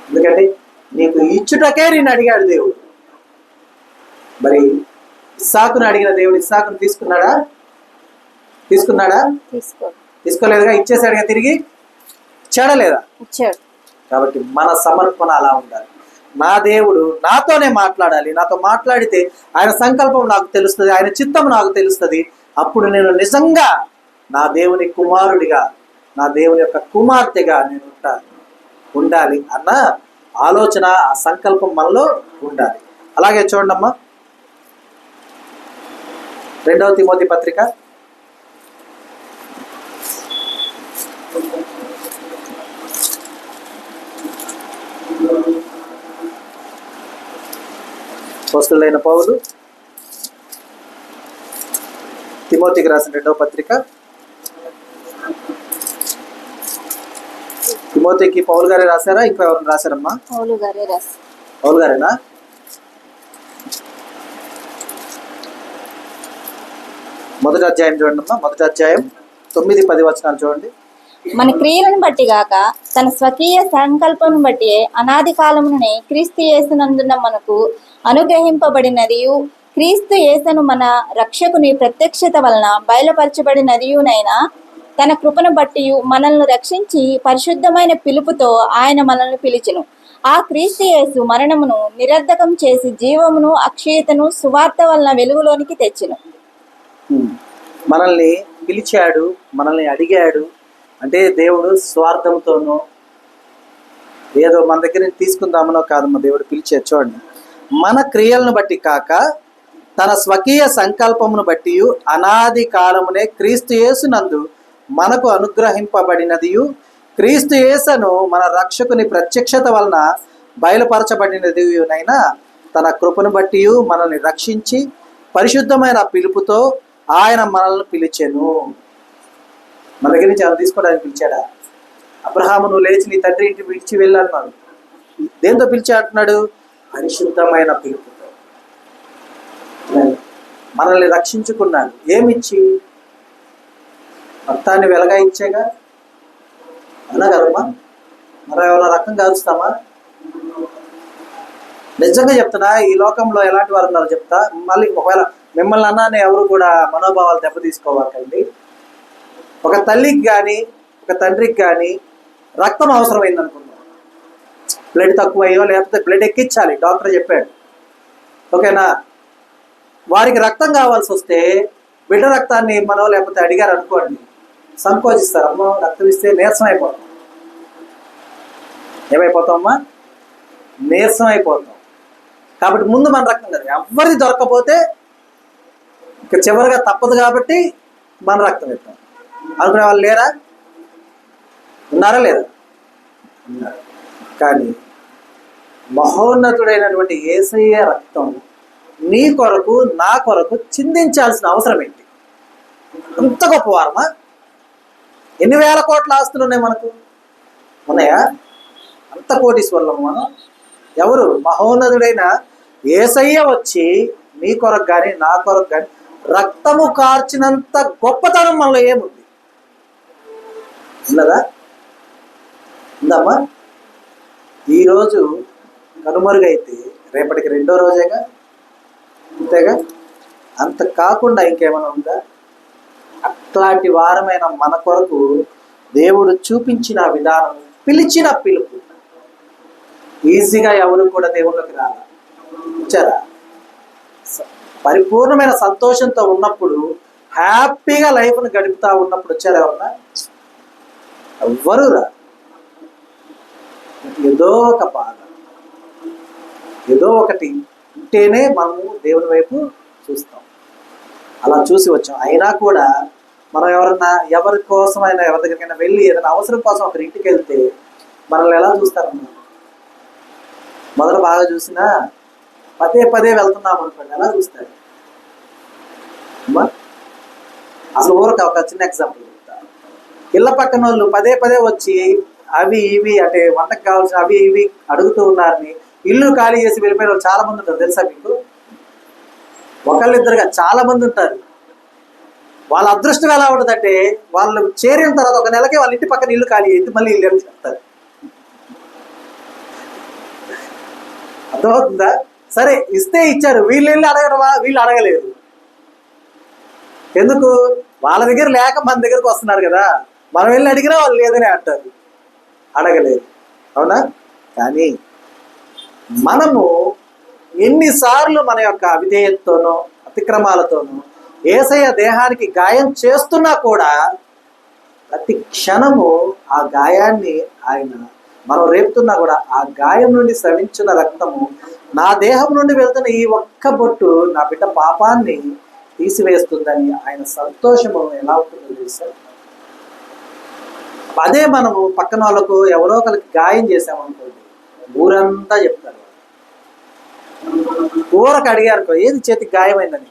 Speaker 1: ఎందుకంటే నీకు ఇచ్చుటకే నిన్ను అడిగాడు దేవుడు. మరి ఇస్సాకును అడిగిన దేవుడు ఇస్సాకును తీసుకున్నాడా? తీసుకోలేదుగా. ఇచ్చేసాడుగా తిరిగి. ఇచ్చాడా లేదా? ఇచ్చాడు. కాబట్టి మన సమర్పణ అలా ఉండాలి. నా దేవుడు నాతోనే మాట్లాడాలి. నాతో మాట్లాడితే ఆయన సంకల్పం నాకు తెలుస్తుంది, ఆయన చిత్తం నాకు తెలుస్తుంది. అప్పుడు నేను నిజంగా నా దేవుని కుమారుడిగా, నా దేవుని యొక్క కుమార్తెగా నేను ఉండాలి అన్న ఆలోచన, ఆ సంకల్పం మనలో ఉండాలి. అలాగే చూడండమ్మా, 2వ తిమోతి పత్రిక 'అపోస్తలుడైన పౌలు తిమోతికి రాసిన 2వ పత్రిక. తిమోతికి పౌలు గారే రాశారా? ఇంకా ఎవరైనా రాశారమ్మా? పౌలు గారేనా? మొదటి అధ్యాయం చూడండి అమ్మా. మొదటి అధ్యాయం 9-10 వచనాలు చూడండి.
Speaker 2: మన క్రియలను బట్టి గాక తన స్వకీయ సంకల్పం బట్టి అనాది కాలముననే క్రీస్తు యేసునందున మనకు అనుగ్రహింపబడినదియు, క్రీస్తు యేసును మన రక్షకుని ప్రత్యక్షత వలన బయలుపరచబడినదియునైనా తన కృపను బట్టి మనల్ని రక్షించి పరిశుద్ధమైన పిలుపుతో ఆయన మనల్ని పిలిచెను. ఆ క్రీస్తు యేసు మరణమును నిరర్ధకం చేసి జీవమును అక్షయతను సువార్త వలన వెలుగులోనికి తెచ్చెను.
Speaker 1: మనల్ని పిలిచాడు, మనల్ని అడిగాడు. అంటే దేవుడు స్వార్థంతోనో ఏదో మన దగ్గర నుంచి తీసుకుందామనో కాదమ్మా దేవుడు పిలిచాడు. చూడండి, మన క్రియలను బట్టి కాక తన స్వకీయ సంకల్పమును బట్టి అనాది కాలమునే క్రీస్తు యేసునందు మనకు అనుగ్రహింపబడినదియు, క్రీస్తు యేసును మన రక్షకుని ప్రత్యక్షత వలన బయలుపరచబడినదియునైనా తన కృపను బట్టి మనల్ని రక్షించి పరిశుద్ధమైన పిలుపుతో ఆయన మనల్ని పిలిచెను. మన దగ్గర నుంచి ఆయన తీసుకోవడానికి పిలిచాడా? అబ్రహాము నువ్వు లేచి నీ తండ్రి ఇంటి విడిచి వెళ్ళన్నాడు. దేంతో పిలిచా అంటున్నాడు? పరిశుద్ధమైన పిలుపుతో మనల్ని రక్షించుకున్నాడు. ఏమిచ్చి? రక్తాన్ని వెలగా ఇచ్చేగా. అవునా కదమ్మా? మనం ఏమైనా రక్తం కాల్చుతామా? నిజంగా చెప్తున్నా, ఈ లోకంలో ఎలాంటి వారు ఉన్నారో చెప్తా. మళ్ళీ ఒకవేళ మిమ్మల్ని అన్నానే ఎవరు కూడా మనోభావాలు దెబ్బతీసుకోవాలండి. ఒక తల్లికి కానీ ఒక తండ్రికి కానీ రక్తం అవసరమైంది అనుకుందాం. బ్లడ్ తక్కువయ్యో లేకపోతే బ్లడ్ ఎక్కించాలి, డాక్టర్ చెప్పాడు. ఓకేనా? వారికి రక్తం కావాల్సి వస్తే బిడ్డ రక్తాన్ని మనో లేకపోతే అడిగారు అనుకోండి, సంకోచిస్తారు. అమ్మో రక్తం ఇస్తే నీరసం అయిపోతాం. ఏమైపోతామమ్మా? నీరసం అయిపోతాం. కాబట్టి ముందు మన రక్తం కదా, ఎవరిది దొరకపోతే ఇక చివరిగా తప్పదు కాబట్టి మన రక్తం ఇస్తాం అనుకునే వాళ్ళు లేరా? ఉన్నారా లేదా? ఉన్నారు. కానీ మహోన్నతుడైనటువంటి యేసయ్య రక్తం నీ కొరకు నా కొరకు చిందించాల్సిన అవసరం ఏంటి? అంత గొప్పవారమా? ఎన్ని వేల కోట్ల ఆస్తులు ఉన్నాయి మనకు? ఉన్నాయా? అంత కోటీశ్వరులం మనం? ఎవరు? మహోన్నతుడైన యేసయ్య వచ్చి నీ కొరకు కానీ నా కొరకు కానీ రక్తము కార్చినంత గొప్పతనం మనలో ఏముంది? ఉన్నదా? ఉందమ్మా? ఈరోజు కనుమరుగైతే రేపటికి రెండో రోజేగా, అంతేగా? అంత కాకుండా ఇంకేమైనా ఉందా? అట్లాంటి వారమైన మన కొరకు దేవుడు చూపించిన విధానం, పిలిచిన పిలుపు ఈజీగా ఎవరు కూడా దేవుళ్ళకి రాలా. వచ్చారా? పరిపూర్ణమైన సంతోషంతో ఉన్నప్పుడు, హ్యాపీగా లైఫ్ను గడుపుతా ఉన్నప్పుడు వచ్చారా ఎవరన్నా? ఎవ్వరు రా. ఏదో ఒక బాధ, ఏదో ఒకటి ఉంటేనే మనము దేవుని వైపు చూస్తాం. అలా చూసి వచ్చాం. అయినా కూడా మనం ఎవరి కోసమైనా ఎవరి దగ్గరికైనా వెళ్ళి ఏదైనా అవసరం కోసం ఒకరి ఇంటికి వెళ్తే మనల్ని ఎలా చూస్తారమ్మా? మొదట బాగా చూసినా పదే పదే వెళ్తున్నాం అనుకోండి, ఎలా చూస్తారు అమ్మా? అసలు ఊరికి ఒక చిన్న ఎగ్జాంపుల్ చెప్తా. ఇళ్ళ పక్కన వాళ్ళు పదే పదే వచ్చి అవి ఇవి అంటే వంటకు కావాల్సిన అవి ఇవి అడుగుతూ ఉన్నారని ఇల్లు ఖాళీ చేసి వెళ్ళిపోయిన వాళ్ళు చాలా మంది ఉంటారు. తెలుసా మీకు? ఒకళ్ళిద్దరుగా చాలా మంది ఉంటారు. వాళ్ళ అదృష్టం ఎలా ఉంటుందంటే వాళ్ళు చేరిన తర్వాత ఒక నెలకే వాళ్ళ ఇంటి పక్కన ఇల్లు ఖాళీ అయింది, మళ్ళీ ఇల్లు అని చెప్తారు. అర్థమవుతుందా? సరే, ఇస్తే ఇచ్చారు, వీళ్ళు వెళ్ళి అడగడమా? వీళ్ళు అడగలేదు. ఎందుకు? వాళ్ళ దగ్గర లేక మన దగ్గరకు వస్తున్నారు కదా. మనం వెళ్ళి అడిగినా వాళ్ళు లేదని అంటారు, అడగలేదు. అవునా? కానీ మనము ఎన్నిసార్లు మన యొక్క అవిధేయతతోనో అతిక్రమాలతోనో యేసయ్య దేహానికి గాయం చేస్తున్నా కూడా ప్రతి క్షణము ఆ గాయాన్ని ఆయన మనం రేపుతున్నా కూడా ఆ గాయం నుండి స్రవించిన రక్తము నా దేహం నుండి వెళ్తున్న ఈ ఒక్క బొట్టు నా బిడ్డ పాపాన్ని తీసివేస్తుందని ఆయన సంతోషము ఎలా ఉంటుందో తెలుసా? అదే మనము పక్కన వాళ్ళకు ఎవరో ఒకరికి గాయం చేసామనుకోండి, ఊరంతా చెప్తారు. ఊరకు అడిగారు, ఏది చేతికి గాయమైందని.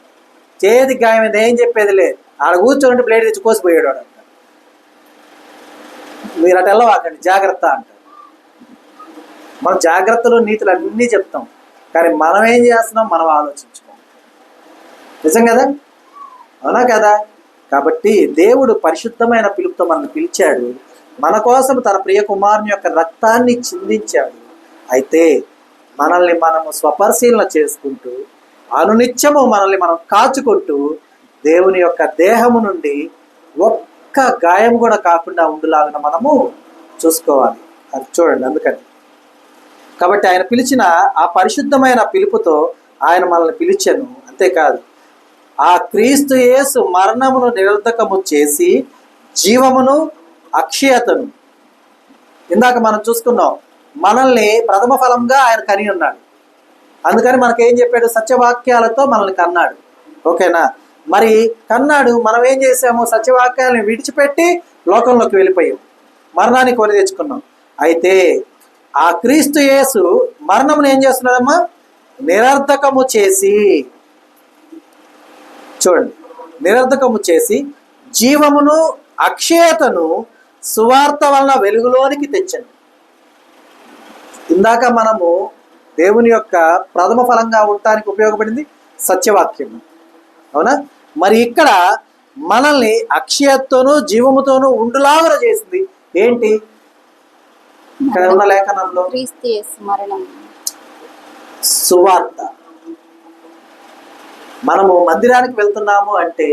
Speaker 1: చేతికి గాయమైంది ఏం చెప్పేది లేదు, ఆడ కూర్చోండి ప్లేట్ తెచ్చి కోసిపోయాడు అంటారు. మీరు అటు వెళ్ళవాకండి, జాగ్రత్త అంటారు. మనం జాగ్రత్తలు నీతులు అన్నీ చెప్తాం, కానీ మనం ఏం చేస్తున్నాం మనం ఆలోచించుకోం. నిజం కదా? అవునా కదా? కాబట్టి దేవుడు పరిశుద్ధమైన పిలుపుతో మనల్ని పిలిచాడు, మన కోసం తన ప్రియ కుమారుని యొక్క రక్తాన్ని చిందించాడు. అయితే మనల్ని మనము స్వపరిశీలన చేసుకుంటూ అనునిత్యము మనల్ని మనం కాచుకుంటూ దేవుని యొక్క దేహము నుండి ఒక్క గాయం కూడా కాకుండా ఉండులాగా మనము చూసుకోవాలి. అది చూడండి. అందుకని కాబట్టి ఆయన పిలిచిన ఆ పరిశుద్ధమైన పిలుపుతో ఆయన మనల్ని పిలిచాను. అంతేకాదు, ఆ క్రీస్తు యేసు మరణమును నిరర్ధకము చేసి జీవమును అక్షయతను, ఇందాక మనం చూసుకున్నాం, మనల్ని ప్రథమ ఫలంగా ఆయన కని ఉన్నాడు. అందుకని మనకేం చెప్పాడు? సత్యవాక్యాలతో మనల్ని కన్నాడు. ఓకేనా? మరి కన్నాడు, మనం ఏం చేసాము? సత్యవాక్యాలను విడిచిపెట్టి లోకంలోకి వెళ్ళిపోయాం, మరణాన్ని కొని తెచ్చుకున్నాం. అయితే ఆ క్రీస్తు యేసు మరణమును ఏం చేస్తున్నాడమ్మా? నిరర్ధకము చేసి, చూడండి, నిరర్ధకము చేసి జీవమును అక్షయతను సువార్త వలన వెలుగులోనికి తెచ్చను. ఇందాక మనము దేవుని యొక్క ప్రథమ ఫలంగా ఉండటానికి ఉపయోగపడింది సత్యవాక్యం, అవునా? మరి ఇక్కడ మనల్ని అక్షయతతోనూ జీవముతోనూ ఉండులాగా చేసింది ఏంటి? ఇక్కడ ఉన్న లేఖనంలో సువార్త. మనము మందిరానికి వెళ్తున్నాము అంటే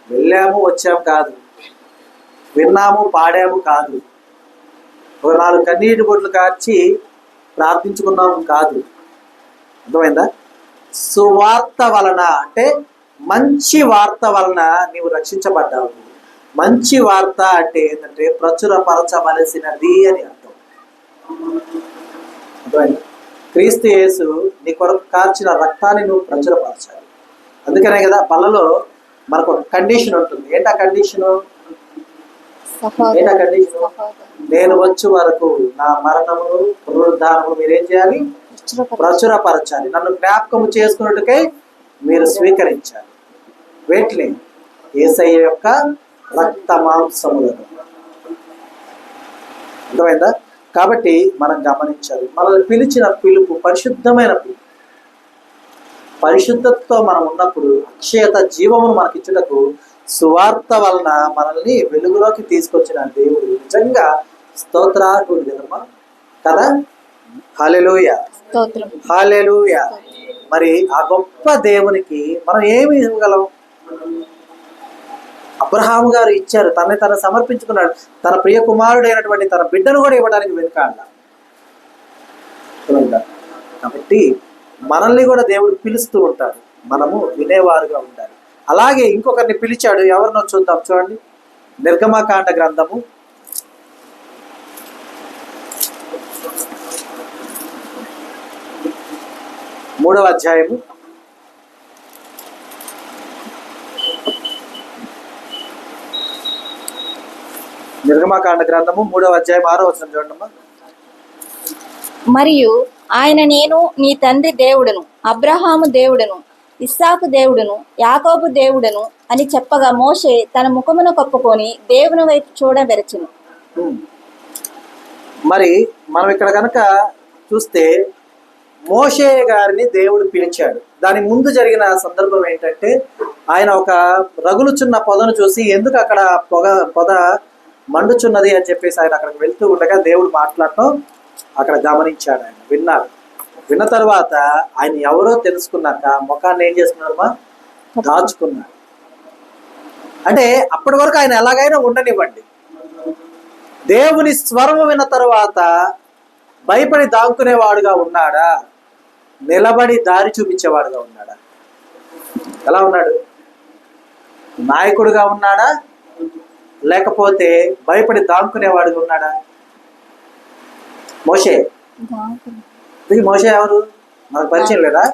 Speaker 1: వెళ్ళాము వచ్చాము కాదు, విన్నాము పాడాము కాదు, ఒక 4 కన్నీటి బొట్లు కార్చి ప్రార్థించుకున్నాము కాదు. అర్థమైందా? సువార్త వలన అంటే మంచి వార్త వలన నీవు రక్షించబడ్డావు. మంచి వార్త అంటే ఏంటంటే ప్రచురపరచవలసినది అని అర్థం. అర్థమైందా? క్రీస్తు యేసు నీ కొరకు కార్చిన రక్తాన్ని నువ్వు ప్రచురపరచాలి. అందుకనే కదా బలలో మనకు ఒక కండిషన్ ఉంటుంది. ఏంటా కండిషను? నేను వచ్చే వరకు నా మరణమును పునరుద్ధానము మీరేం చేయాలి? ప్రచురపరచాలి. నన్ను జ్ఞాపకము చేసుకున్నట్టుకై మీరు స్వీకరించాలి. వేటిని? యేసయ్య యొక్క రక్త మాంసములను. అర్థమైందా? కాబట్టి మనం గమనించాలి, మనల్ని పిలిచిన పిలుపు పరిశుద్ధమైన పిలుపు. పరిశుద్ధతతో మనం ఉన్నప్పుడు అక్షయత జీవమును మనకిచ్చుటకు సువార్త వలన మనల్ని వెలుగులోకి తీసుకొచ్చిన దేవుడు నిజంగా స్తోత్రార్హుడు కదమ్మా, కదా? హల్లెలూయా, హల్లెలూయా. మరి ఆ గొప్ప దేవునికి మనం ఏమి ఇవ్వగలం? అబ్రహాము గారు ఇచ్చారు, తను సమర్పించుకున్నాడు. తన ప్రియ కుమారుడైనటువంటి తన బిడ్డను కూడా ఇవ్వడానికి వెనుకాడ. కాబట్టి మనల్ని కూడా దేవుడు పిలుస్తూ ఉంటాడు, మనము వినేవారుగా ఉండాలి. అలాగే ఇంకొకరిని పిలిచాడు, ఎవరినో చూద్దాం. చూడండి, నిర్గమకాండ గ్రంథము 3వ అధ్యాయము 3వ అధ్యాయం 6వ వచనం చూడండమ్మా.
Speaker 2: మరియు ఆయన నేను నీ తండ్రి దేవుడును, అబ్రహాము దేవుడును, ఇస్సాకు దేవుడును, యాకోబు దేవుడును అని చెప్పగా మోషే తన ముఖమును కప్పుకొని దేవుని వైపు చూడబెరచును.
Speaker 1: మరి మనం ఇక్కడ కనుక చూస్తే మోషే గారిని దేవుడు పిలిచాడు. దాని ముందు జరిగిన సందర్భం ఏంటంటే, ఆయన ఒక రగులుచున్న పొదను చూసి ఎందుకు అక్కడ పొద మండుచున్నది అని చెప్పేసి ఆయన అక్కడికి వెళ్తూ ఉండగా దేవుడు మాట్లాడటం అక్కడ గమనించాడు. ఆయన విన్నాడు. విన్న తర్వాత ఆయన ఎవరో తెలుసుకున్నాక ముఖాన్ని ఏం చేసుకున్నాడమ్మా? దాచుకున్నాడు. అంటే అప్పటి వరకు ఆయన ఎలాగైనా ఉండనివ్వండి. దేవుని స్వరము విన్న తర్వాత భయపడి దాక్కునేవాడుగా ఉన్నాడా? నిలబడి దారి చూపించేవాడుగా ఉన్నాడా? ఎలా ఉన్నాడు? నాయకుడుగా ఉన్నాడా? లేకపోతే భయపడి దాక్కునేవాడుగా ఉన్నాడా? మోషే ఎవరు? మనకు పరిచయం లేదా?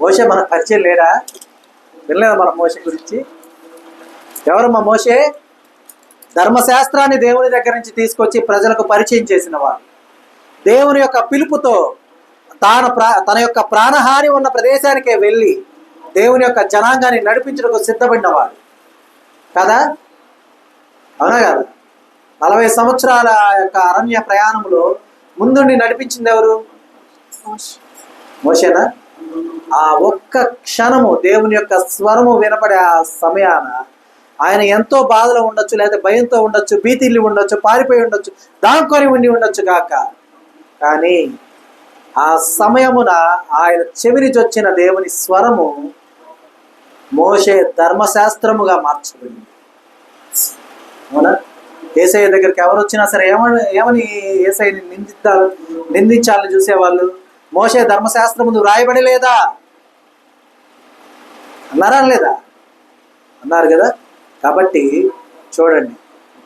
Speaker 1: మోషే మనకు పరిచయం లేడా? వినలేదా మన మోషే గురించి? ఎవరమ్మా మోషే? ధర్మశాస్త్రాన్ని దేవుని దగ్గర నుంచి తీసుకొచ్చి ప్రజలకు పరిచయం చేసిన వాడు. దేవుని యొక్క పిలుపుతో తన యొక్క ప్రాణహాని ఉన్న ప్రదేశానికే వెళ్ళి దేవుని యొక్క జనాంగాన్ని నడిపించడానికి సిద్ధపడినవాడు కదా? అవునా కదా? 40 సంవత్సరాల యొక్క అరణ్య ప్రయాణంలో ముందుండి నడిపించింది ఎవరు? మోషేనా? ఆ ఒక్క క్షణము దేవుని యొక్క స్వరము వినపడే ఆ సమయాన ఆయన ఎంతో బాధలో ఉండొచ్చు, లేదా భయంతో ఉండొచ్చు, భీతిల్లి ఉండొచ్చు, పారిపోయి ఉండొచ్చు, దాంకొని ఉండొచ్చు కాక, కానీ ఆ సమయమున ఆయన చెవిని చొచ్చిన దేవుని స్వరము మోషే ధర్మశాస్త్రముగా మార్చబడింది. అవునా? యేసయ్య దగ్గరికి ఎవరు వచ్చినా సరే ఏమని యేసయ్యని నిందించాలని చూసేవాళ్ళు? మోషే ధర్మశాస్త్రం ముందు రాయబడి లేదా అన్నారా? లేదా? అన్నారు కదా. కాబట్టి చూడండి,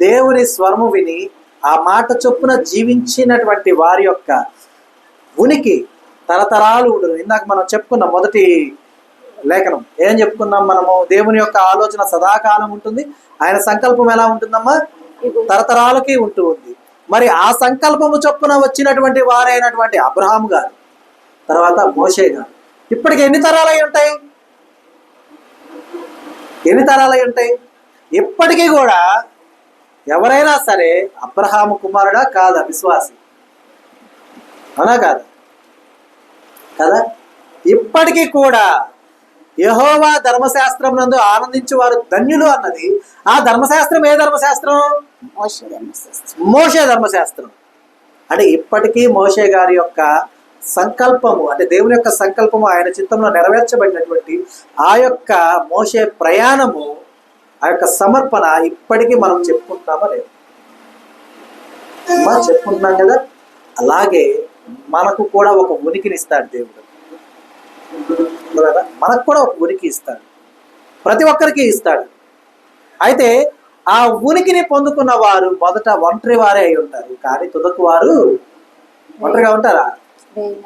Speaker 1: దేవుని స్వరము విని ఆ మాట చొప్పున జీవించినటువంటి వారి యొక్క ఉనికి తరతరాలు ఉండదు. ఇందాక మనం చెప్పుకున్నాం మొదటి లేఖనం ఏం చెప్పుకున్నాం మనము? దేవుని యొక్క ఆలోచన సదాకాలం ఉంటుంది, ఆయన సంకల్పం ఎలా ఉంటుందమ్మా? తరతరాలకి ఉంటుంది. మరి ఆ సంకల్పము చొప్పున వచ్చినటువంటి వారైనటువంటి అబ్రహాము గారు, తర్వాత మోషే గారు, ఇప్పటికి ఎన్ని తరాలై ఉంటాయి? ఎన్ని తరాలై ఉంటాయి? ఇప్పటికీ కూడా ఎవరైనా సరే అబ్రహాము కుమారుడా కాదా? విశ్వాసి అవునా కాదా? కదా? ఇప్పటికీ కూడా యెహోవా ధర్మశాస్త్రం నందు ఆనందించు వారు ధన్యులు అన్నది ఆ ధర్మశాస్త్రం. ఏ ధర్మశాస్త్రం? మోషే ధర్మశాస్త్రం. అంటే ఇప్పటికీ మోషే గారి యొక్క సంకల్పము, అంటే దేవుని యొక్క సంకల్పము ఆయన చిత్తంలో నెరవేర్చబడినటువంటి ఆ యొక్క మోషే ప్రయాణము, ఆ యొక్క సమర్పణ ఇప్పటికీ మనం చెప్పుకుంటున్నామా లేదు? చెప్పుకుంటున్నాం కదా. అలాగే మనకు కూడా ఒక ఉనికిని ఇస్తాడు దేవుడు. మనకు కూడా ఒక ఉనికి ఇస్తాడు, ప్రతి ఒక్కరికి ఇస్తాడు. అయితే ఆ ఉనికిని పొందుకున్న వారు మొదట ఒంటరి వారే అయి ఉంటారు, కానీ తుదకు వారు ఒంటరిగా ఉంటారా?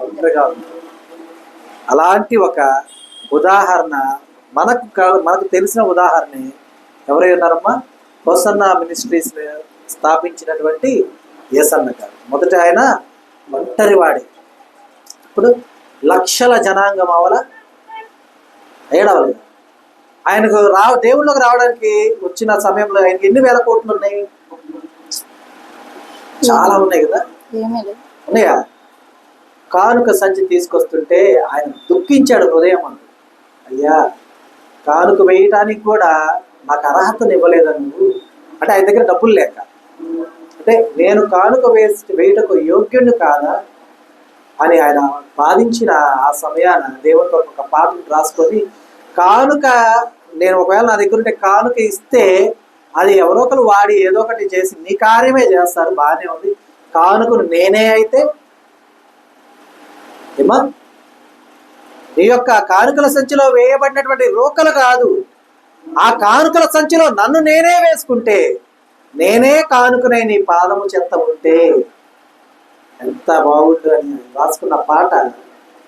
Speaker 1: ఒంటరిగా ఉంటారు. అలాంటి ఒక ఉదాహరణ మనకు తెలిసిన ఉదాహరణ ఎవరై ఉన్నారమ్మా? హోసన్న మినిస్ట్రీస్ స్థాపించినటువంటి యేసన్న గారు. మొదట ఆయన ఒంటరివాడే, ఇప్పుడు లక్షల జనాంగం అవల ఏడవలేదు. ఆయనకు దేవుళ్ళకి రావడానికి వచ్చిన సమయంలో ఆయనకి ఎన్ని వేల కోట్లు ఉన్నాయి? చాలా ఉన్నాయి కదా, ఉన్నాయా? కానుక సంచి తీసుకొస్తుంటే ఆయన దుఃఖించాడు హృదయం అంటూ. అయ్యా, కానుక వేయటానికి కూడా నాకు అర్హతను ఇవ్వలేదని నువ్వు అంటే, ఆయన దగ్గర డబ్బులు లేక, అంటే నేను కానుక వేయటకు యోగ్యుడిని కాదా అని ఆయన బాధించిన ఆ సమయాన దేవుడితో ఒక పాటను రాసుకొని, కానుక నేను ఒకవేళ నా దగ్గర ఉంటే కానుక ఇస్తే అది ఎవరో ఒకరు వాడి ఏదో ఒకటి చేసి నీ కార్యమే చేస్తారు, బాగానే ఉంది. కానుకను నేనే అయితే ఏమా, నీ యొక్క కానుకల సంచిలో వేయబడినటువంటి రోకలు కాదు, ఆ కానుకల సంచిలో నన్ను నేనే వేసుకుంటే, నేనే కానుకనే నీ పాదము చెత్త ఉంటే ఎంత బాగుంటుంది అని రాసుకున్న పాట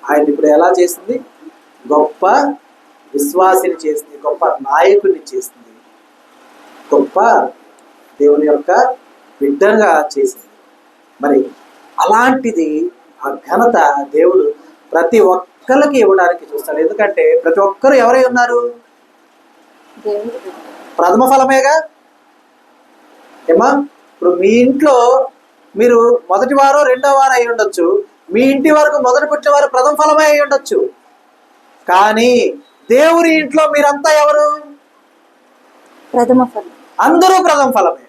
Speaker 1: ఆయన ఇప్పుడు ఎలా చేసింది? గొప్ప విశ్వాసిని చేసింది, గొప్ప నాయకుడిని చేసింది, గొప్ప దేవుని యొక్క బిడ్డగా చేసింది. మరి అలాంటిది ఆ ఘనత దేవుడు ప్రతి ఒక్కరికి ఇవ్వడానికి చూస్తాడు. ఎందుకంటే ప్రతి ఒక్కరు ఎవరై ఉన్నారు? ప్రథమ ఫలమేగా. ఏమా, ఇప్పుడు మీ ఇంట్లో మీరు మొదటి వారో రెండో వారు అయి ఉండొచ్చు, మీ ఇంటి వరకు మొదటి పుట్టిన వారు ప్రథమ ఫలమే అయి ఉండొచ్చు, కానీ దేవుని ఇంట్లో మీరంతా ఎవరు?
Speaker 2: ప్రథమ ఫలం.
Speaker 1: అందరూ ప్రథమ ఫలమే.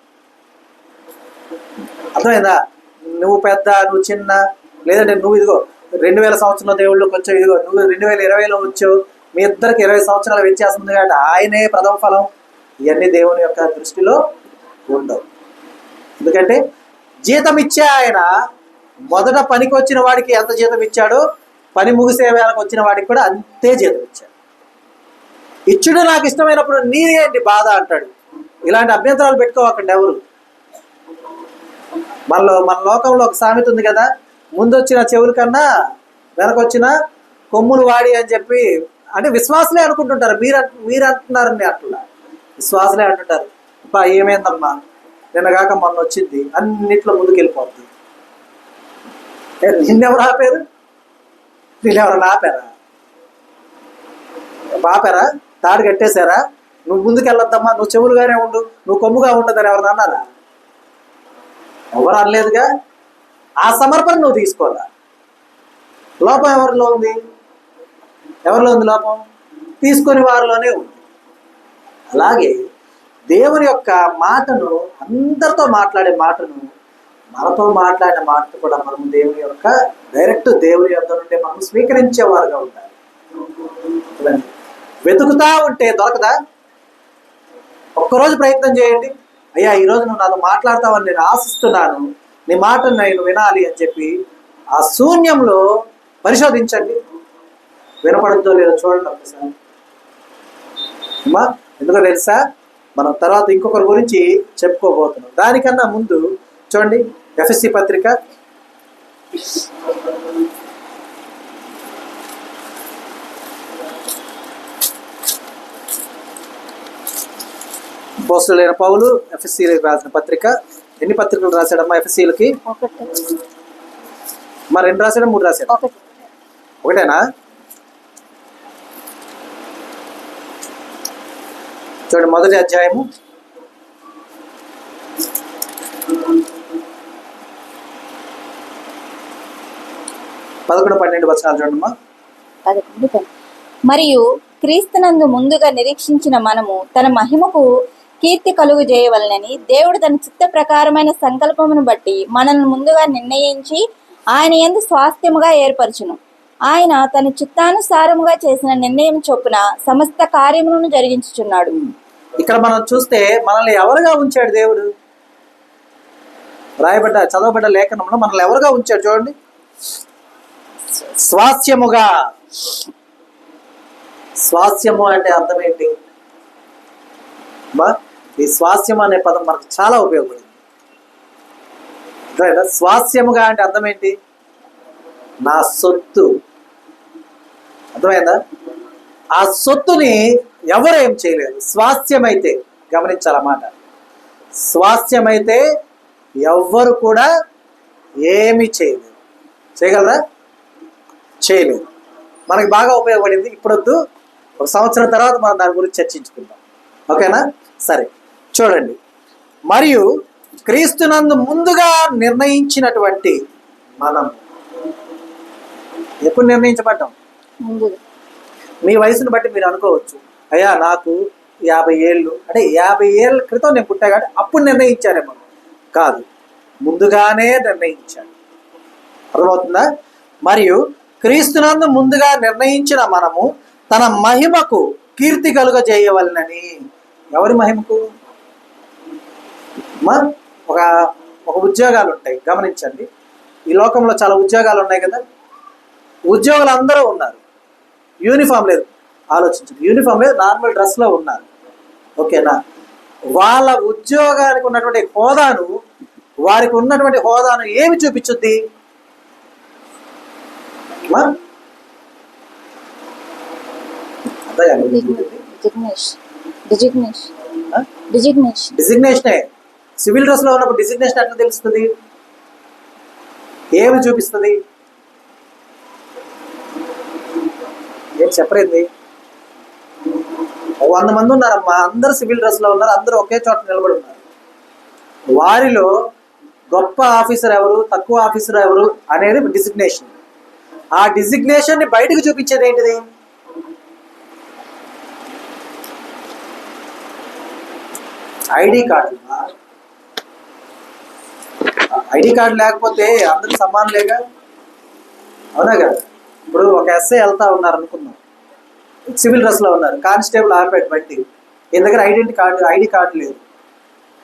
Speaker 1: అర్థమైందా? నువ్వు పెద్ద, నువ్వు చిన్న, లేదంటే నువ్వు ఇదిగో 2000 సంవత్సరంలో దేవుళ్ళకి వచ్చావు, ఇదిగో నువ్వు 2020లో వచ్చావు, మీ ఇద్దరికి 20 సంవత్సరాల వ్యత్యాసం ఉంది కాబట్టి ఆయనే ప్రథమ ఫలం. ఇవన్నీ దేవుని యొక్క దృష్టిలో ఉండవు. ఎందుకంటే జీతం ఇచ్చే ఆయన మొదట పనికి వచ్చిన వాడికి ఎంత జీతం ఇచ్చాడో పని ముగిసే వేళకు వచ్చిన వాడికి కూడా అంతే జీతం ఇచ్చాడు. ఇచ్చుడు నాకు ఇష్టమైనప్పుడు నీదేంటి బాధ అంటాడు. ఇలాంటి అభ్యంతరాలు పెట్టుకోవకండి ఎవరు. మన లోకంలో ఒక సామెత ఉంది కదా, ముందొచ్చిన చెవుల కన్నా వెనకొచ్చిన కొమ్ములు వాడి అని చెప్పి, అంటే విశ్వాసులే అనుకుంటుంటారు. మీరు అంటున్నారని అట్లా విశ్వాసులే అంటుంటారు. అబ్బా ఏమైందమ్మా, నిన్నగాక మొన్న వచ్చింది, అన్నిట్లో ముందుకెళ్ళిపోతుంది. నిన్నెవరు ఆపారు? నిన్నెవరన్నా ఆపారా? ఆపారా? తాడు కట్టేశారా? నువ్వు ముందుకెళ్ళొద్దమ్మా, నువ్వు చెవులుగానే ఉండు, నువ్వు కొమ్ముగా ఉండదని ఎవరు అన్నారా? ఎవరు అనలేదుగా. ఆ సమర్పణ నువ్వు తీసుకోవాలా. లోపం ఎవరిలో ఉంది? ఎవరిలో ఉంది లోపం? తీసుకొని వారిలోనే ఉంది. అలాగే దేవుని యొక్క మాటను, అందరితో మాట్లాడే మాటను, మనతో మాట్లాడిన మాటను కూడా మనం దేవుని యొక్క డైరెక్ట్ దేవుని యొక్క నుండి మనం స్వీకరించేవారుగా ఉండాలి. వెతుకుతా ఉంటే దొరకదా? ఒక్కరోజు ప్రయత్నం చేయండి. అయ్యా, ఈరోజు నువ్వు నాతో మాట్లాడతావని నేను ఆశిస్తున్నాను, నీ మాటను నేను వినాలి అని చెప్పి ఆ శూన్యంలో పరిశోధించండి. వినపడుతుందో లేదో చూడండి ఒకసారి. అమ్మా, ఎందుకో తెలుసా, మనం తర్వాత ఇంకొకరి గురించి చెప్పుకోబోతున్నాం. దానికన్నా ముందు చూడండి, ఎఫ్ఎస్సి పత్రిక అపోస్తలుడైన పౌలు ఎఫ్ఎస్సీలకు రాసిన పత్రిక. ఎన్ని పత్రికలు రాశాడమ్మా ఎఫ్ఎస్సీలకి? మరి 2 రాశాడా 3 రాశాడా? ఒకటేనా? చూడండి, మొదటి అధ్యాయము 11-12 వచనాలు చూడమ్మా.
Speaker 2: మరియు క్రీస్తునందు ముందుగా నిరీక్షించిన మనము తన మహిమకు కీర్తి కలుగు చేయవలనని దేవుడు తన చిత్త ప్రకారమైన సంకల్పమును బట్టి మనల్ని ముందుగా నిర్ణయించి ఆయన యందు స్వాస్థ్యముగా ఏర్పరచును. ఆయన తన చిత్తానుసారముగా చేసిన నిర్ణయం చొప్పున సమస్త కార్యములను జరిగించుచున్నాడు.
Speaker 1: ఇక్కడ మనం చూస్తే మనల్ని ఎవరుగా ఉంచాడు దేవుడు? చదవబడ్డ లేఖనంలో మనల్ని ఎవరుగా ఉంచాడు చూడండి. స్వాస్థ్యముగా. స్వాస్థ్యము అంటే అర్థం ఏంటి? ఈ స్వాస్థ్యం అనే పదం మనకు చాలా ఉపయోగపడింది. స్వాస్థ్యముగా అంటే అర్థం ఏంటి? నా సొత్తు. అర్థమైందా? ఆ సొత్తుని ఎవరేం చేయలేరు. స్వాస్థ్యమైతే, గమనించాలన్నమాట, స్వాస్థ్యమైతే ఎవ్వరు కూడా ఏమి చేయలేరు. చేయగలరా? చేయలేదు. మనకి బాగా ఉపయోగపడింది. ఇప్పుడొద్దు, ఒక సంవత్సరం తర్వాత మనం దాని గురించి చర్చించుకుందాం. ఓకేనా? సరే, చూడండి. మరియు క్రీస్తునందు ముందుగా నిర్ణయించినటువంటి మనం ఎప్పుడు నిర్ణయించబడ్డాం?
Speaker 2: ముందుగా.
Speaker 1: మీ వయసును బట్టి మీరు అనుకోవచ్చు, అయ్యా నాకు 50 ఏళ్ళు, అంటే 50 ఏళ్ళ క్రితం నేను పుట్టా కాబట్టి అప్పుడు నిర్ణయించారేమో. కాదు, ముందుగానే నిర్ణయించాడు. అర్థమవుతుందా? మరియు క్రీస్తునందు ముందుగా నిర్ణయించిన మనము తన మహిమకు కీర్తి కలుగజేయవలనని. ఎవరి మహిమకు? ఒక ఒక ఉద్యోగాలు ఉంటాయి, గమనించండి. ఈ లోకంలో చాలా ఉద్యోగాలు ఉన్నాయి కదా. ఉద్యోగులు అందరూ ఉన్నారు, యూనిఫామ్ లేదు. ఆలోచించండి, యూనిఫామ్ లేదు, నార్మల్ డ్రెస్లో ఉన్నారు. ఓకేనా? వాళ్ళ ఉద్యోగానికి ఉన్నటువంటి హోదాను, వారికి ఉన్నటువంటి హోదాను ఏమి చూపించుద్ది? డిజిగ్నేషనే. సివిల్ డ్రెస్ లో ఉన్నప్పుడు డిజిగ్నేషన్ ఎట్లా తెలుస్తుంది? ఏమి చూపిస్తుంది? ఏం చెప్పలేదు. 100 మంది ఉన్నారమ్మా, అందరూ సివిల్ డ్రెస్ లో ఉన్నారు, అందరూ ఒకే చోట నిలబడి ఉన్నారు. వారిలో గొప్ప ఆఫీసర్ ఎవరు, తక్కువ ఆఫీసర్ ఎవరు అనేది డిజిగ్నేషన్. ఆ డిజిగ్నేషన్ ని బయటకు చూపించేది ఏంటిది? ID card. ఐడి కార్డు లేకపోతే అందరూ సమానులేగా, అవునా కదా? ఇప్పుడు ఒక ఎస్ఐ వెళ్తా ఉన్నారు అనుకుందాం, సివిల్ డ్రెస్ లో ఉన్నారు, కానిస్టేబుల్ ఆపేట బట్టి ఈయన దగ్గర ఐడి కార్డు లేదు.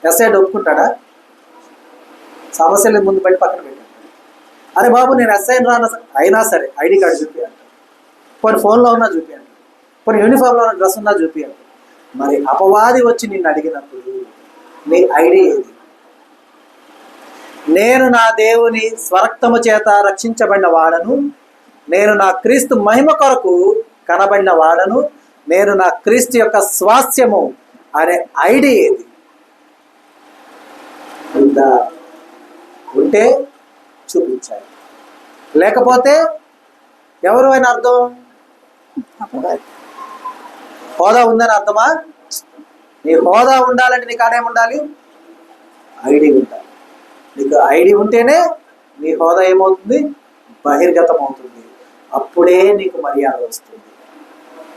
Speaker 1: ఎస్ఐ ఒప్పుకుంటాడా? సమస్యలు ముందు బట్టి పక్కన పెట్టాడు. అరే బాబు, నేను ఎస్ఐ అయినా సరే ఐడి కార్డు చూపించాలి, కొన్ని ఫోన్లో ఉన్నా చూపించాలి, కొన్ని యూనిఫామ్లో ఉన్న డ్రెస్ ఉన్నా చూపించాలి. మరి అపవాది వచ్చి నిన్ను అడిగినప్పుడు నీ ఐడి ఏది? నేను నా దేవుని స్వరక్తము చేత రక్షించబడిన వాడను, నేను నా క్రీస్తు మహిమ కొరకు కనబడిన వాడను, నేను నా క్రీస్తు యొక్క స్వాస్థ్యము అనే ఐడి ఏది? ఉందా? ఉంటే చూపించాలి, లేకపోతే ఎవరు అని అర్థం? హోదా ఉందని అర్థమా? నీ హోదా ఉండాలంటే నీకు ఆడేముండాలి? ఐడి ఉండాలి. నీకు ఐడి ఉంటేనే నీ హోదా ఏమవుతుంది? బహిర్గతం అవుతుంది. అప్పుడే నీకు మర్యాద వస్తుంది.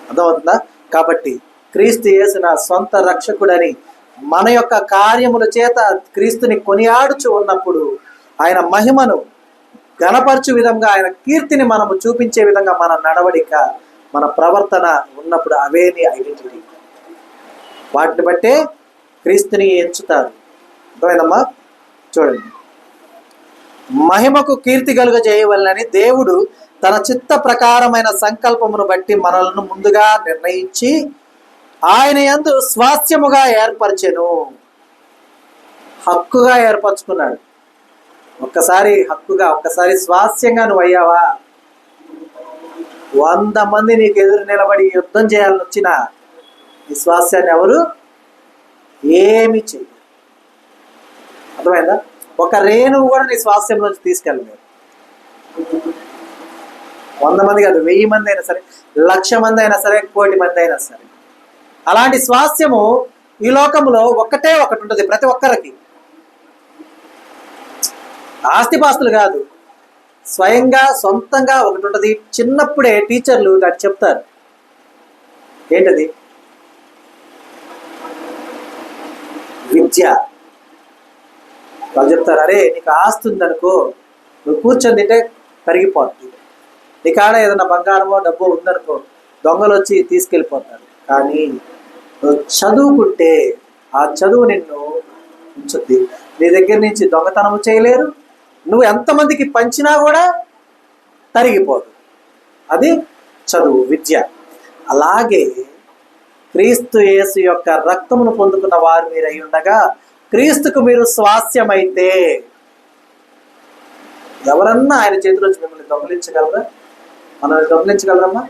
Speaker 1: అర్థమవుతుందా? కాబట్టి క్రీస్తు యేసు నా సొంత రక్షకుడని మన యొక్క కార్యముల చేత క్రీస్తుని కొనియాడుచు ఉన్నప్పుడు ఆయన మహిమను ఘనపరచు విధంగా, ఆయన కీర్తిని మనము చూపించే విధంగా మన నడవడిక, మన ప్రవర్తన ఉన్నప్పుడు అవే నీ ఐడెంటిటీ. వాటిని బట్టే క్రీస్తుని ఎంచుతారు. అర్థమైందమ్మా? చూడండి, మహిమకు కీర్తి కలుగజేయవలనని దేవుడు తన చిత్త ప్రకారమైన సంకల్పమును బట్టి మనలను ముందుగా నిర్ణయించి ఆయన యందు స్వాస్థ్యముగా ఏర్పరచెను. హక్కుగా ఏర్పరచుకున్నాడు. ఒక్కసారి హక్కుగా, ఒక్కసారి స్వాస్థ్యంగా నువ్వు అయ్యావా? 100 మంది నీకు ఎదురు నిలబడి యుద్ధం చేయాలని వచ్చిన ఈ స్వాస్థ్యాన్ని ఎవరు ఏమి చెయ్యరు. అర్థమైందా? ఒక రేణువు కూడా నీ స్వాస్థ్యం నుంచి తీసుకెళ్ళలేదు. 100 మంది కాదు, 1000 మంది అయినా సరే, 1,00,000 మంది అయినా సరే, 1,00,00,000 మంది అయినా సరే, అలాంటి స్వాస్థ్యము ఈ లోకంలో ఒకటే ఒకటి ఉంటుంది ప్రతి ఒక్కరికి. ఆస్తిపాస్తులు కాదు, స్వయంగా సొంతంగా ఒకటి ఉంటుంది. చిన్నప్పుడే టీచర్లు దాన్ని చెప్తారు. ఏంటది? విద్య. వాళ్ళు చెప్తారు, అరే నీకు ఆస్తి ఉందనుకో, నువ్వు కూర్చొని తింటే కరిగిపోతుంది. నీ కాడ ఏదైనా బంగారమో డబ్బో ఉందనుకో, దొంగలు వచ్చి తీసుకెళ్ళిపోతారు. కానీ నువ్వు చదువుకుంటే ఆ చదువు నిన్ను ఉంచుద్ది. నీ దగ్గర నుంచి దొంగతనము చేయలేరు, నువ్వు ఎంతమందికి పంచినా కూడా తరిగిపోదు. అది చదువు, విద్య. అలాగే క్రీస్తు యేసు యొక్క రక్తమును పొందుకున్న వారు మీరు అయి ఉండగా క్రీస్తుకు మీరు స్వాస్థ్యమైతే ఎవరన్నా ఆయన చేతిలో మిమ్మల్ని దొంగిలించగలరా? మనల్ని దొంగిలించగలరమ్మా?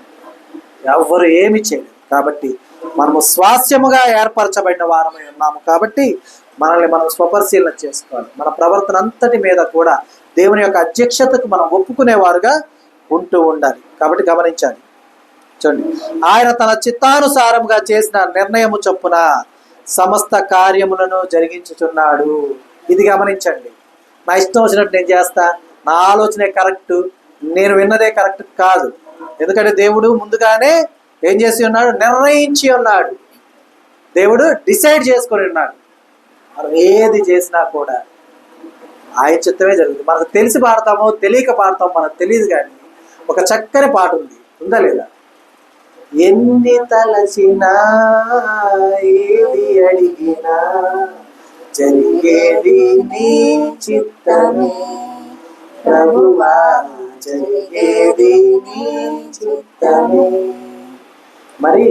Speaker 1: ఎవరు ఏమి చేయలేరు. కాబట్టి మనము స్వాస్థ్యముగా ఏర్పరచబడిన వారమై ఉన్నాము. కాబట్టి మనల్ని మనం స్వపరిశీలన చేసుకోవాలి. మన ప్రవర్తన అంతటి మీద కూడా దేవుని యొక్క అధ్యక్షతకు మనం ఒప్పుకునేవారుగా ఉంటూ ఉండాలి. కాబట్టి గమనించాలి. చూడండి, ఆయన తన చిత్తానుసారంగా చేసిన నిర్ణయము చొప్పున సమస్త కార్యములను జరిగించుచున్నాడు. ఇది గమనించండి. నా ఇష్టం వచ్చినట్టు నేను చేస్తా, నా ఆలోచనే కరెక్ట్, నేను విన్నదే కరెక్ట్ కాదు. ఎందుకంటే దేవుడు ముందుగానే ఏం చేసి ఉన్నాడు? నిర్ణయించి ఉన్నాడు. దేవుడు డిసైడ్ చేసుకొని ఉన్నాడు. మనం ఏది చేసినా కూడా ఆయన చిత్తమే జరుగుతుంది. మనకు తెలిసి పాడతామో తెలియక పాడతామో మనకు తెలియదు. కానీ ఒక చక్కని పాట ఉంది, ఉందా లేదా? ఎన్ని తలచినా ఏది అడిగినా జరిగేది నీ చిత్తమే ప్రభువా, జరిగేది నీ చిత్తమే. మరి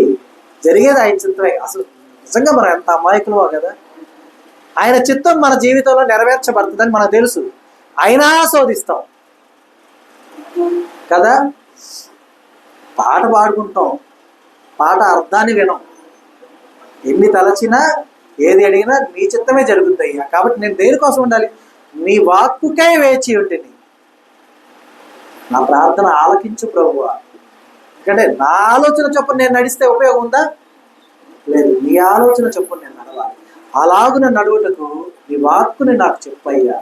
Speaker 1: జరిగేది ఆయన చిత్తమే. అసలు నిజంగా మనం ఎంత అమాయకులమో కదా. ఆయన చిత్తం మన జీవితంలో నెరవేర్చబడుతుందని మనకు తెలుసు, అయినా శోధిస్తాం కదా. పాట పాడుకుంటాం, పాట అర్థాన్ని వినం. ఎన్ని తలచినా ఏది అడిగినా నీ చిత్తమే జరుగుతుంది అయ్యా. కాబట్టి నేను దేనికోసం ఉండాలి? నీ వాక్కుకై వేచి ఉంటుంది. నా ప్రార్థన ఆలకించు ప్రభువా. ఎందుకంటే నా ఆలోచన చొప్పున నేను నడిస్తే ఉపయోగం ఉందా? లేదు. నీ ఆలోచన చొప్పున నేను నడవాలి. అలాగున నడువుటకు నీ వాక్కుని నాకు చెప్పయ్యా,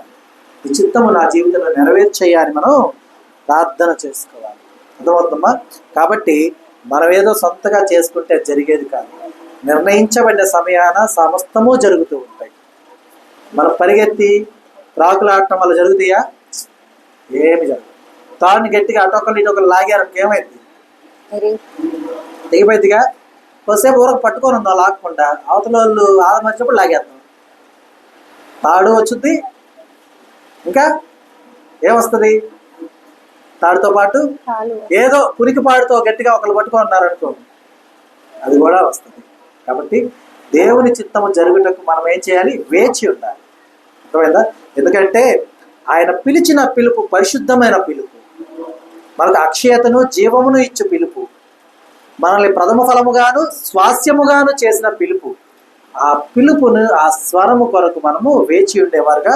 Speaker 1: నీ చిత్తము నా జీవితంలో నెరవేర్చయ్యా అని మనం ప్రార్థన చేసుకోవాలి. అర్థమవుతుందమ్మా? కాబట్టి మనం ఏదో సొంతగా చేసుకుంటే జరిగేది కాదు. నిర్ణయించబడిన సమయాన సమస్తము జరుగుతూ ఉంటాయి. మనం పరిగెత్తి రాకులాడటం వల్ల జరుగుతాయా? ఏమి జరగదు. తాను గట్టిగా అటొకరు ఇటొకరు లాగారు, ఏమైంది? దిగిపోయిందిగా. కొద్దిసేపు ఊరకు పట్టుకొని ఉందాం లాక్కుండా, అవతల వాళ్ళు ఆదమర్చినప్పుడు లాగేద్దాం. తాడు వచ్చుద్ది, ఇంకా ఏమొస్తుంది? తాడుతో పాటు ఏదో కురికి పాడుతో గట్టిగా ఒకరు పట్టుకొని ఉన్నారనుకో, అది కూడా వస్తుంది. కాబట్టి దేవుని చిత్తము జరుగుటకు మనం ఏం చేయాలి? వేచి ఉండాలి. అర్థమైందా? ఎందుకంటే ఆయన పిలిచిన పిలుపు పరిశుద్ధమైన పిలుపు, మనకు అక్షయతను జీవమును ఇచ్చు పిలుపు, మనల్ని ప్రథమ ఫలముగాను స్వాస్యముగాను చేసిన పిలుపు. ఆ పిలుపును, ఆ స్వరము కొరకు మనము వేచి ఉండేవారుగా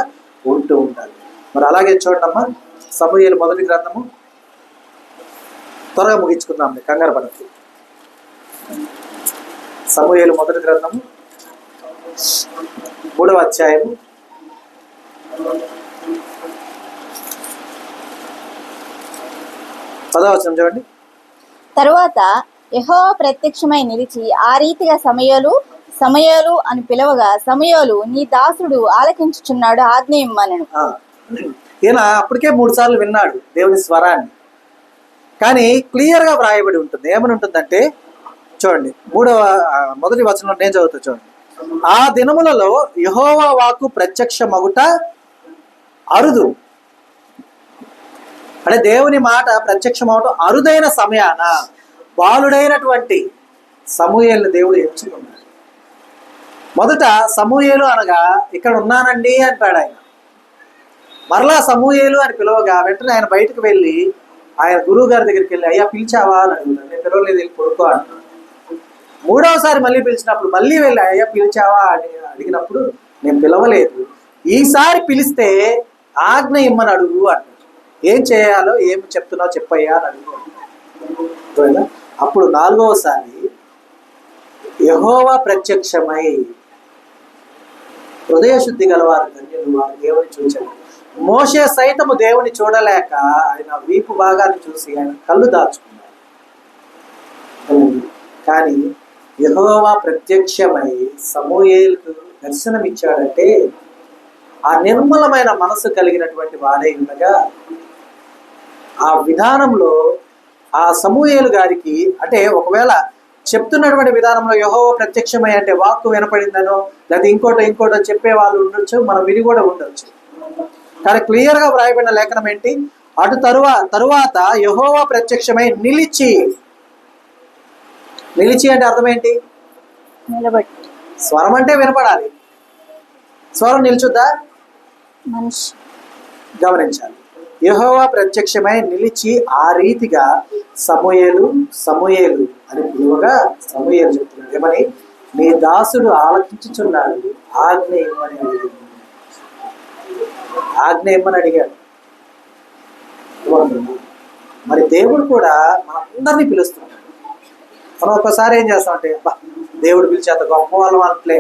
Speaker 1: ఉంటూ ఉండాలి. మరి అలాగే చూడమ్మా, సమూయేలు మొదటి గ్రంథము, త్వరగా ముగించుకుందాం, కంగారు పడద్దు. సమూయేలు మొదటి గ్రంథము 3వ అధ్యాయము 10వ వచనం చూడండి.
Speaker 2: తరువాత యెహోవా ప్రత్యక్షమై నిలిచి ఆ రీతిగా సమూయేలు అని పిలవగా, సమూయేలు నీ దాసుడు ఆలకించుచున్నాడు, ఆజ్ఞ ఇమ్మనెను.
Speaker 1: ఈయన అప్పటికే 3 సార్లు విన్నాడు దేవుని స్వరాన్ని. కానీ క్లియర్గా వ్రాయబడి ఉంటుంది. ఏమని ఉంటుందంటే చూడండి, మొదటి వచనం నేను చదువుతా చూడండి. ఆ దినములలో యెహోవా వాక్కు ప్రత్యక్షమగుట అరుదు. అంటే దేవుని మాట ప్రత్యక్షమవటం అరుదైన సమయాన బాలుడైనటువంటి సమూయేలుని దేవుడు ఎంచుకున్నాడు. మొదట సమూయేలు అనగా ఇక్కడ ఉన్నానండి అంటాడు ఆయన. మరలా సమూయేలు అని పిలవగా వెంటనే ఆయన బయటకు వెళ్ళి ఆయన గురువు గారి దగ్గరికి వెళ్ళి, అయ్యా పిలిచావా అని అడుగుతాడు. నేను పిలవలేదు, వెళ్ళి పడుకో అంటాడు. 3వసారి మళ్ళీ పిలిచినప్పుడు మళ్ళీ వెళ్ళి, అయ్యా పిలిచావా అని అడిగినప్పుడు నేను పిలవలేదు, ఈసారి పిలిస్తే ఆజ్ఞ ఇమ్మని అడుగు అంటాడు. ఏం చేయాలో ఏం చెప్తున్నావు చెప్పయ్యా అని అడుగు. అప్పుడు 4వసారి యెహోవా ప్రత్యక్షమై, హృదయ శుద్ధి గలవారు ధన్యులు, వారు దేవుని చూచారు. మోషే సైతము దేవుని చూడలేక ఆయన వీపు భాగాన్ని చూసి ఆయన కళ్ళు దాచుకున్నాడు. కానీ యెహోవా ప్రత్యక్షమై సమూయేలుకు దర్శనమిచ్చాడంటే ఆ నిర్మలమైన మనసు కలిగినటువంటి వాడై ఉండగా, ఆ విధానంలో ఆ సమూయేలు గారికి, అంటే ఒకవేళ చెప్తున్నటువంటి విధానంలో యెహోవా ప్రత్యక్షమై అంటే వాక్కు వినపడిందనో లేదా ఇంకోటో చెప్పే వాళ్ళు ఉండొచ్చు, మనం విని కూడా ఉండొచ్చు. కానీ క్లియర్గా వ్రాయబడిన లేఖనం ఏంటి? అటు తరువాత యెహోవా ప్రత్యక్షమై నిలిచి అంటే అర్థం ఏంటి?
Speaker 2: నిలబడి.
Speaker 1: స్వరం అంటే వినపడాలి, స్వరం నిల్చుద్దా?
Speaker 2: మనిషి
Speaker 1: గమనించాలి. యెహోవా ప్రత్యక్షమై నిలిచి ఆ రీతిగా సమూయేలు అని పిలువగా, సమూయేలు చెప్తున్నాడు ఏమని? నీ దాసుడు ఆలకించుచున్నాడు, ఆజ్ఞ ఇమ్మని అడిగాడు. మరి దేవుడు కూడా మనందరినీ పిలుస్తున్నాడు. మనం ఒక్కసారి ఏం చేస్తామంటే, అబ్బా దేవుడు పిలిచేంత గొప్ప వాళ్ళం అంటలే,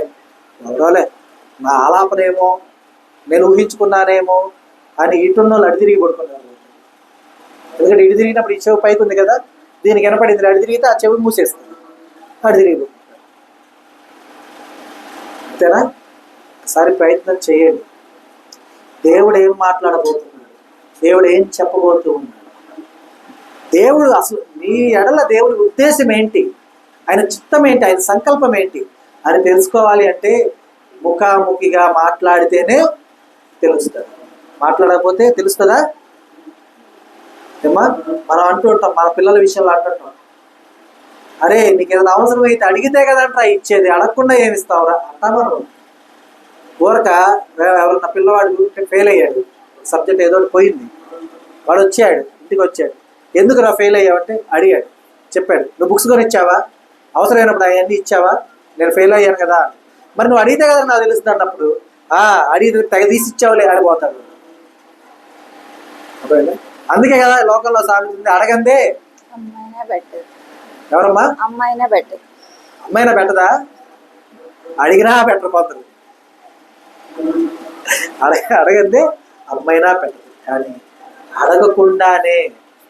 Speaker 1: ఎవరోలే, నా ఆలాపనేమో, నేను ఊహించుకున్నానేమో అని ఇటున్న వాళ్ళు అడితిరిగి పడుకున్నారు. ఎందుకంటే ఇటు తిరిగినప్పుడు ఈ చెవి పైకి ఉంది కదా, దీనికి వినపడింది, అడి తిరిగితే ఆ చెవి మూసేస్తుంది, అడి తిరిగి పడుకుంటారు. అంతేనా? ఒకసారి ప్రయత్నం చేయండి. దేవుడు ఏం మాట్లాడబోతున్నాడు, దేవుడు ఏం చెప్పబోతూ ఉన్నాడు, దేవుడు అసలు మీ ఎడల దేవుడి ఉద్దేశం ఏంటి, ఆయన చిత్తం ఏంటి, ఆయన సంకల్పం ఏంటి అని తెలుసుకోవాలి అంటే ముఖాముఖిగా మాట్లాడితేనే తెలుస్తుంది. మాట్లాడకపోతే తెలుస్తుందా? ఏమా మనం అంటూ ఉంటాం, మన పిల్లల విషయంలో అంటుంటాం, అరే నీకు ఏదైనా అవసరం అయితే అడిగితే కదంటా ఇచ్చేది, అడగకుండా ఏమి ఇస్తావురా అంటా. మనం ఊరక ఎవరన్నా పిల్లవాడు ఫెయిల్ అయ్యాడు, సబ్జెక్ట్ ఏదో పోయింది, వాడు వచ్చాడు, ఇంటికి వచ్చాడు, ఎందుకు రా ఫెయిల్ అయ్యావంటే అడిగాడు, చెప్పాడు, నువ్వు బుక్స్ కొని ఇచ్చావా, అవసరమైనప్పుడు అవన్నీ ఇచ్చావా, నేను ఫెయిల్ అయ్యాను కదా, మరి నువ్వు అడిగితే కదా నాకు తెలుస్తుంది అన్నప్పుడు అడిగి తెగ తీసి ఇచ్చావులే ఆడిపోతాడు. అందుకే కదా లోకంలో సాగుతుంది, అడగందే ఎవరమ్మా,
Speaker 2: అమ్మాయినా బెటర్,
Speaker 1: అమ్మాయినా పెట్టదా, అడిగినా పెట్టరు కొందరు, అడగందే అమ్మాయినా పెట్టదు. కానీ అడగకుండానే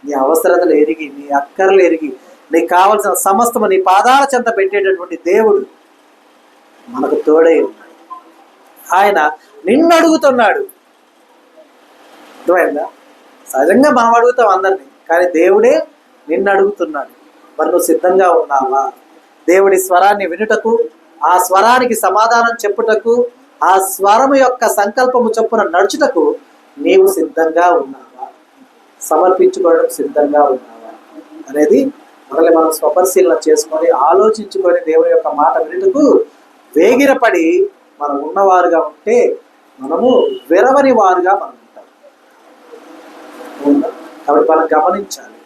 Speaker 1: నీ అవసరతలు ఎరిగి, నీ అక్కర్లు ఎరిగి, నీకు కావలసిన సమస్తము నీ పాదాల చెంత పెట్టేటటువంటి దేవుడు మనకు తోడై ఉన్నాడు. ఆయన నిన్ను అడుగుతున్నాడు. అర్థమైందా? సహజంగా మనం అడుగుతాం అందరినీ, కానీ దేవుడే నిన్ను అడుగుతున్నాడు. మరి నువ్వు సిద్ధంగా ఉన్నావా? దేవుడి స్వరాన్ని వినుటకు, ఆ స్వరానికి సమాధానం చెప్పుటకు, ఆ స్వరము యొక్క సంకల్పము చొప్పున నడుచుటకు నీవు సిద్ధంగా ఉన్నావా? సమర్పించుకోవడం సిద్ధంగా ఉన్నావా అనేది మనల్ని మనం స్వపరిశీలన చేసుకొని ఆలోచించుకొని దేవుడి యొక్క మాట వినుటకు వేగిరపడి మనం ఉన్నవారుగా ఉంటే మనము విరవని వారుగా మనం ఉంటాం. కాబట్టి మనం గమనించాలి,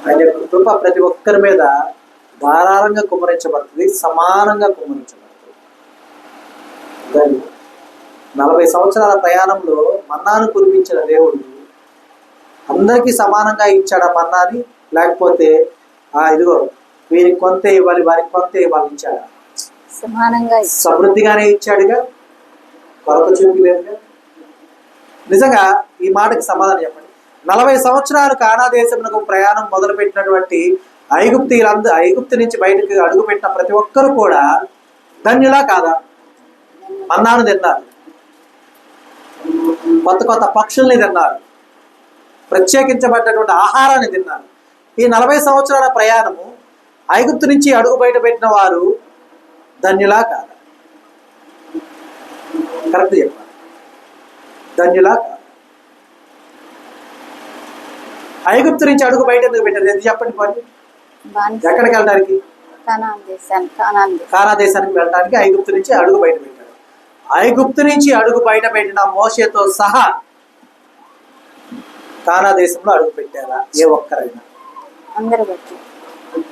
Speaker 1: ఆయన యొక్క కృప ప్రతి ఒక్కరి మీద ధారాళంగా కుమ్మరించబడుతుంది, సమానంగా కుమ్మరించబడుతుంది. 40 సంవత్సరాల ప్రయాణంలో మన్నాను కురిపించిన దేవుడు అందరికీ సమానంగా ఇచ్చాడు ఆ మన్నాని, లేకపోతే ఇదిగో వీరికి కొంత ఇవ్వాలి వారికి కొంత ఇవ్వాలి ఇచ్చాడా?
Speaker 2: సమానంగా
Speaker 1: సమృద్ధిగానే ఇచ్చాడుగా, కొరత చూపలేదుగా. నిజంగా ఈ మాటకి సమాధానం చెప్పండి. 40 సంవత్సరాలు కానా దేశమునకు ప్రయాణం మొదలుపెట్టినటువంటి ఐగుప్తు నుంచి బయటకు అడుగుపెట్టిన ప్రతి ఒక్కరు కూడా ధన్యులా కాదా? మన్నాను తిన్నారు, కొత్త కొత్త పక్షుల్ని తిన్నారు, ప్రత్యేకించబడ్డటువంటి ఆహారాన్ని తిన్నారు. ఈ 40 సంవత్సరాల ప్రయాణము ఐగుప్తు నుంచి అడుగు బయట పెట్టిన వారు ధన్యులా కాదా? కరెక్ట్ చెప్పాలి, ధన్యులా కాదా? ఐగుప్తు నుంచి అడుగు బయట ఎందుకు పెట్టారు? ఎందుకు చెప్పండి పని. ఎక్కడికి వెళ్ళడానికి? కానా దేశానికి వెళ్ళడానికి ఐగుప్తు నుంచి అడుగు బయట పెట్టారు. ఐగుప్తు నుంచి అడుగు బయట పెట్టిన మోషేతో సహా కానా దేశంలో అడుగు పెట్టారా? ఏ ఒక్కరైనా?
Speaker 2: అందరూ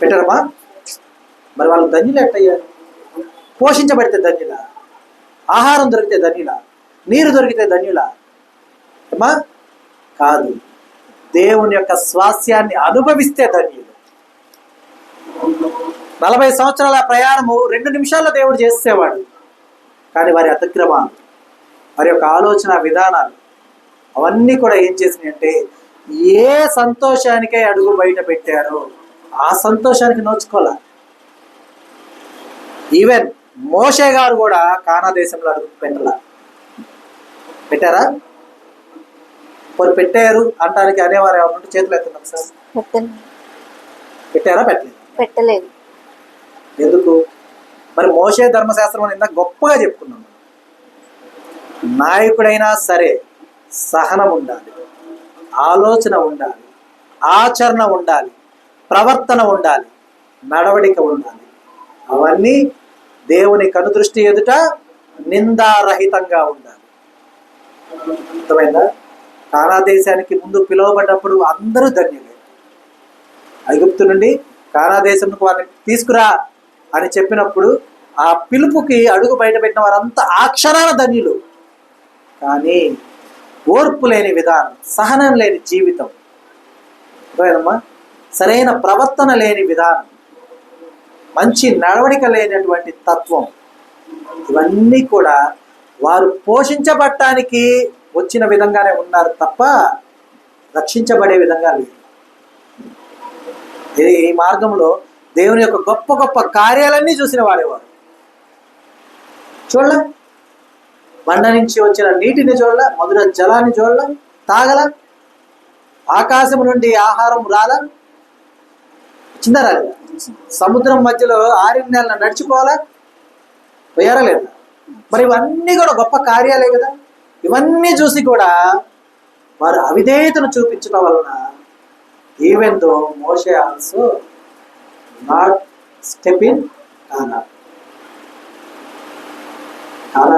Speaker 1: పెట్టారమ్మా. మరి వాళ్ళు ధన్యులు ఎట్టయ్యారు? పోషించబడితే ధన్యులా? ఆహారం దొరికితే ధన్యులా? నీరు దొరికితే ధన్యులా? అమ్మా కాదు, దేవుని యొక్క స్వాస్యాన్ని అనుభవిస్తే ధన్యులు. 40 సంవత్సరాల ప్రయాణము 2 నిమిషాల్లో దేవుడు చేసేవాడు. కానీ వారి అతిక్రమాలు, వారి యొక్క ఆలోచన విధానాలు అవన్నీ కూడా ఏం చేసినాయి అంటే, ఏ సంతోషానికై అడుగు బయట పెట్టారో ఆ సంతోషానికి నోచుకోలే. ఈవెన్ మోషే గారు కూడా కానా దేశంలో అడుగు పెట్టారా? మరి పెట్టారు అంటానికి అనేవారు ఎవరు? చేతులు ఎత్తున్నాం సార్. పెట్టారా? పెట్టలేదు. ఎందుకు? మరి మోషే ధర్మశాస్త్రం అని ఇందాక గొప్పగా చెప్పుకున్నాం. నాయకుడైనా సరే సహనం ఉండాలి, ఆలోచన ఉండాలి, ఆచరణ ఉండాలి, ప్రవర్తన ఉండాలి, నడవడిక ఉండాలి. అవన్నీ దేవుని కనుదృష్టి ఎదుట నిందారహితంగా ఉండాలి. అర్థమైందా? కానా దేశానికి ముందు పిలువబడ్డప్పుడు అందరూ ధన్యులే. ఐగుప్తు నుండి కానా దేశంకు వారిని తీసుకురా అని చెప్పినప్పుడు ఆ పిలుపుకి అడుగు బయట పెట్టిన వారంతా ఆ క్షణాన ధన్యులు. కానీ ఓర్పు లేని విధానం, సహనం లేని జీవితం, అర్థమైందమ్మా? సరైన ప్రవర్తన లేని విధానం, మంచి నడవడిక లేనటువంటి తత్వం, ఇవన్నీ కూడా వారు పోషించబడటానికి వచ్చిన విధంగానే ఉన్నారు తప్ప రక్షించబడే విధంగా లేదు. ఈ మార్గంలో దేవుని యొక్క గొప్ప గొప్ప కార్యాలన్నీ చూసిన వాడేవారు. చూడలే, బండ నుంచి వచ్చిన నీటిని చూడలే, మధుర జలాన్ని చూడలే, తాగల, ఆకాశం నుండి ఆహారం రాలా, చిన్న రాలేదా? సముద్రం మధ్యలో 6 నెలలు నడిచిపోవాలా, పోయారా లేదా? మరి ఇవన్నీ కూడా గొప్ప కార్యాలే కదా. ఇవన్నీ చూసి కూడా వారు అవిధేయతను చూపించడం వలన even though Moshe also not step in కానా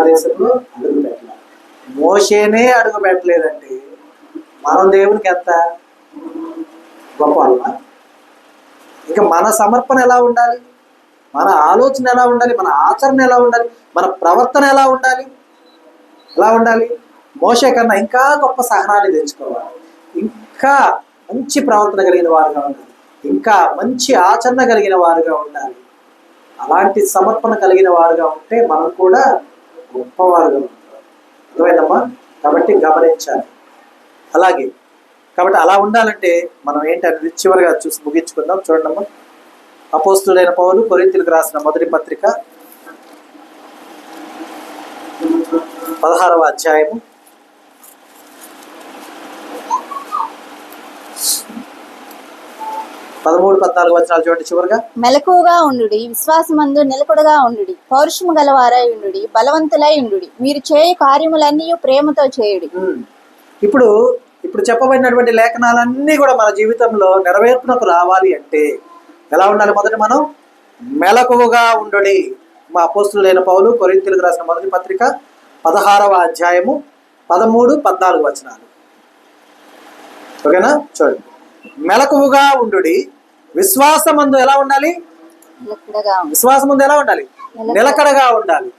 Speaker 1: దేశంలో అడుగు పెట్టలేదు. మోషేనే అడుగు పెట్టలేదండి. మనం దేవునికి ఎంత గొప్ప వాళ్ళ. ఇంకా మన సమర్పణ ఎలా ఉండాలి, మన ఆలోచన ఎలా ఉండాలి, మన ఆచరణ ఎలా ఉండాలి, మన ప్రవర్తన ఎలా ఉండాలి, మోషే కన్నా ఇంకా గొప్ప సహనాన్ని తెచ్చుకోవాలి, ఇంకా మంచి ప్రవర్తన కలిగిన వారుగా ఉండాలి, ఇంకా మంచి ఆచరణ కలిగిన వారుగా ఉండాలి. అలాంటి సమర్పణ కలిగిన వారుగా ఉంటే మనం కూడా గొప్పవారుగా ఉంటారు. అర్థమైందమ్మా? కాబట్టి గమనించాలి. అలాగే కాబట్టి అలా ఉండాలంటే మనం ఏంటనేది చివరిగా చూసి ముగించుకుందాం. చూడండమ్మా, అపోస్తులైన పౌలు కొరింథీయులకు రాసిన మొదటి పత్రిక 16వ అధ్యాయము 13-14 వచనాలు చూడండి. చివరిగా,
Speaker 2: మెలకువగా ఉండుడి, విశ్వాసమందు నిలకడగా ఉండుడి, పౌరుషము గలవారై ఉండుడి, బలవంతులై ఉండుడి, మీరు చేయు కార్యములన్నీ ప్రేమతో చేయుడి.
Speaker 1: ఇప్పుడు చెప్పబడినటువంటి లేఖనాలన్నీ కూడా మన జీవితంలో నెరవేర్పునకు రావాలి అంటే ఎలా ఉండాలి? మొదట మనం మెలకువగా ఉండుడి. మా అపోస్తులైన పౌలు కొరింథీయులకు రాసిన మొదటి పత్రిక 16వ అధ్యాయము 13-14 వచనాలు. ఓకేనా? చూడండి, మెలకువగా ఉండుడి, విశ్వాసమందు ఎలా ఉండాలి? విశ్వాసమందు ఎలా ఉండాలి? నిలకడగా ఉండాలి.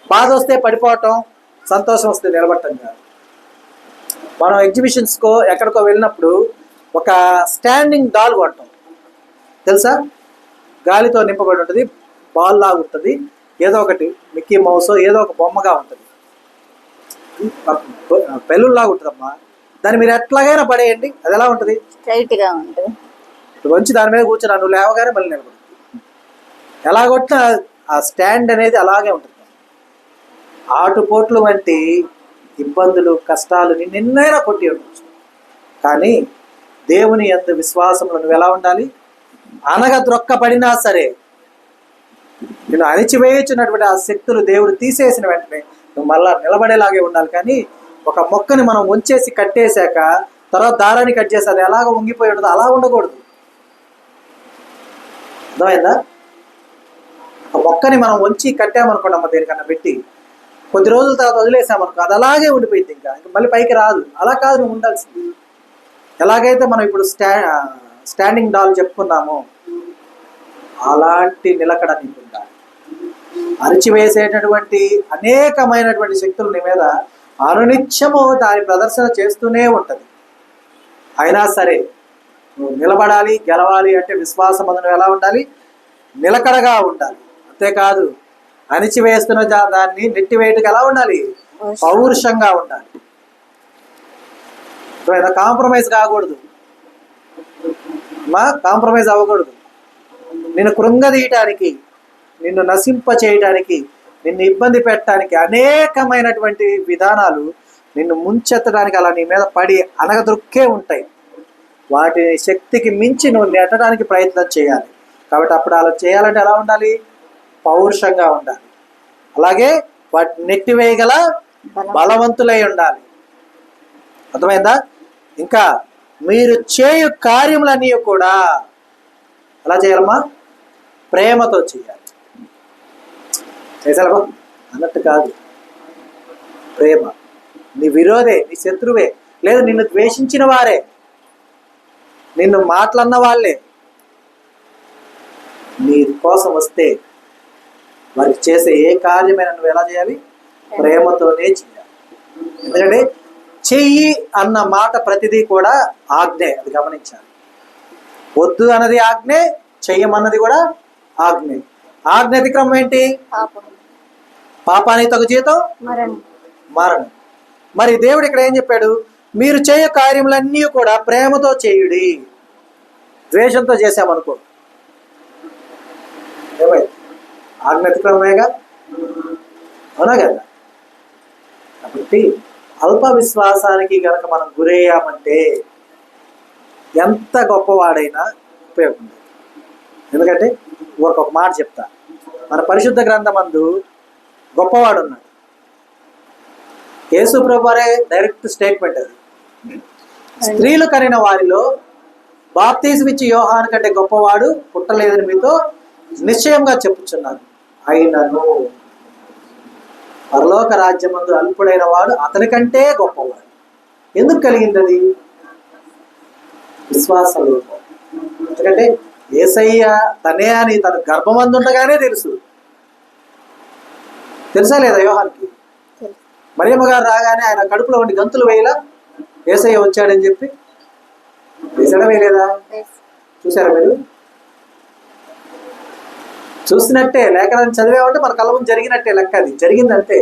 Speaker 1: బాధ వస్తే పడిపోవటం, సంతోషం వస్తే నిలబడటం కాదు. మనం ఎగ్జిబిషన్స్కో ఎక్కడికో వెళ్ళినప్పుడు ఒక స్టాండింగ్ డాల్ కొంటాం, తెలుసా? గాలితో నింపబడి ఉంటుంది, బాల్ లాగా ఉంటుంది, ఏదో ఒకటి మిక్కీ మౌస్ ఏదో ఒక బొమ్మగా ఉంటుంది, బెలూన్ లాగా ఉంటుందమ్మా. దాన్ని మీరు ఎట్లాగైనా పడేయండి, అది ఎలా ఉంటుంది?
Speaker 2: స్ట్రైట్ గా ఉంటుంది.
Speaker 1: మంచి దాని మీద కూర్చున్నా, నువ్వు లేవగానే మళ్ళీ నిలబడుతుంది. ఎలా కొట్టినా ఆ స్టాండ్ అనేది అలాగే ఉంటుంది. ఆటుపోట్లు వంటి ఇబ్బందులు, కష్టాలు నిన్నైనా కొట్టి ఉండొచ్చు, కానీ దేవుని యందు విశ్వాసంలో నువ్వు ఎలా ఉండాలి? అనగ ద్రొక్కబడినా సరే, నేను అణిచివేయించినటువంటి ఆ శక్తులు దేవుడు తీసేసిన వెంటనే నువ్వు మళ్ళా నిలబడేలాగే ఉండాలి. కానీ ఒక మొక్కని మనం వంచేసి కట్టేశాక తర్వాత దారాన్ని కట్ చేసి అది ఎలాగ వంగిపోయి ఉండదు, అలా ఉండకూడదు. అర్థమైందా? ఒక మొక్కని మనం వంచి కట్టామనుకోండి అమ్మ, దేనికన్నా పెట్టి కొద్ది రోజుల తర్వాత వదిలేసామనుకో, అది అలాగే ఉండిపోయింది, ఇంకా మళ్ళీ పైకి రాదు. అలా కాదు నువ్వు ఉండాల్సింది. ఎలాగైతే మనం ఇప్పుడు స్టాండింగ్ డాల్ చెప్పుకున్నామో అలాంటి నిలకడ నీకు ఉండాలి. అరిచివేసేటటువంటి అనేకమైనటువంటి శక్తులు నీ మీద అనునిత్యము దాని ప్రదర్శన చేస్తూనే ఉంటుంది. అయినా సరే నువ్వు నిలబడాలి, గెలవాలి అంటే విశ్వాసం నువ్వు ఎలా ఉండాలి? నిలకడగా ఉండాలి. అంతేకాదు అణిచివేస్తున్న దాన్ని నెట్టివేయటకు ఎలా ఉండాలి? పౌరుషంగా ఉండాలి. కాంప్రమైజ్ కాకూడదు, కాంప్రమైజ్ అవ్వకూడదు. నిన్ను కృంగదీయటానికి, నిన్ను నశింప చేయటానికి, నిన్ను ఇబ్బంది పెట్టడానికి అనేకమైనటువంటి విధానాలు నిన్ను ముంచెత్తడానికి, అలా నీ మీద పడి అనగదొక్కే ఉంటాయి. వాటి శక్తికి మించి నువ్వు నెట్టడానికి ప్రయత్నం చేయాలి. కాబట్టి అప్పుడు అలా చేయాలంటే ఎలా ఉండాలి? పౌరుషంగా ఉండాలి. అలాగే వాటిని నెట్టివేయగల బలవంతులై ఉండాలి. అర్థమైందా? ఇంకా మీరు చేయు కార్యములన్నీ కూడా ఎలా చేయాలమ్మా? ప్రేమతో చేయాలి. చేసాలమ్మా అన్నట్టు కాదు. ప్రేమ. నీ విరోధే, నీ శత్రువే, లేదు నిన్ను ద్వేషించిన వారే, నిన్ను మాటలన్న వాళ్ళే నీ కోసం వస్తే వారికి చేసే ఏ కార్యమైనా నువ్వు ఎలా చేయాలి? ప్రేమతోనే చేయాలి. ఎందుకంటే చెయ్యి అన్న మాట ప్రతిదీ కూడా ఆజ్ఞే, అది గమనించాలి. వద్దు అన్నది ఆజ్ఞే, చెయ్యమన్నది కూడా ఆజ్ఞే. ఆజ్ఞ అతిక్రమం ఏంటి?
Speaker 2: పాపం,
Speaker 1: పాపానికి తగు జీతం
Speaker 2: మరణం.
Speaker 1: మరణం. మరి దేవుడు ఇక్కడ ఏం చెప్పాడు? మీరు చేయ కార్యములన్నీ కూడా ప్రేమతో చేయుడి. ద్వేషంతో చేసామనుకో ఏమైంది? ఆజ్ఞ అతిక్రమమేగా, అవునా కదా? కాబట్టి అల్ప విశ్వాసానికి గనక మనం గురయ్యామంటే ఎంత గొప్పవాడైనా ఉపయోగం లేదు. ఎందుకంటే ఒక మాట చెప్తా, మన పరిశుద్ధ గ్రంథమందు గొప్పవాడు ఉన్నాడు. యేసు ప్రభువారే డైరెక్ట్ స్టేట్మెంట్ అది. స్త్రీలు కనిన వారిలో బాప్తీసం ఇచ్చి యోహాను కంటే గొప్పవాడు పుట్టలేదని మీతో నిశ్చయంగా చెప్పుచున్నాను. అయినను పరలోక రాజ్యమందు అల్పుడైన వాడు అతని కంటే గొప్పవాడు. ఎందుకు కలిగింది అది? విశ్వాస లోపం. ఎందుకంటే యేసయ్య తనే అని తన గర్భమందు ఉండగానే తెలుసా లేదా యోహానికి? మరియమ్మ గారు రాగానే ఆయన కడుపులో ఉండి గంతులు వేయలా యేసయ్య వచ్చాడని చెప్పి? వేసడం వేయలేదా? చూసారా మీరు? చూసినట్టే, లేఖనాన్ని చదివామంటే మన కళ్ళ ముందు జరిగినట్టే లెక్క. అది జరిగిందంటే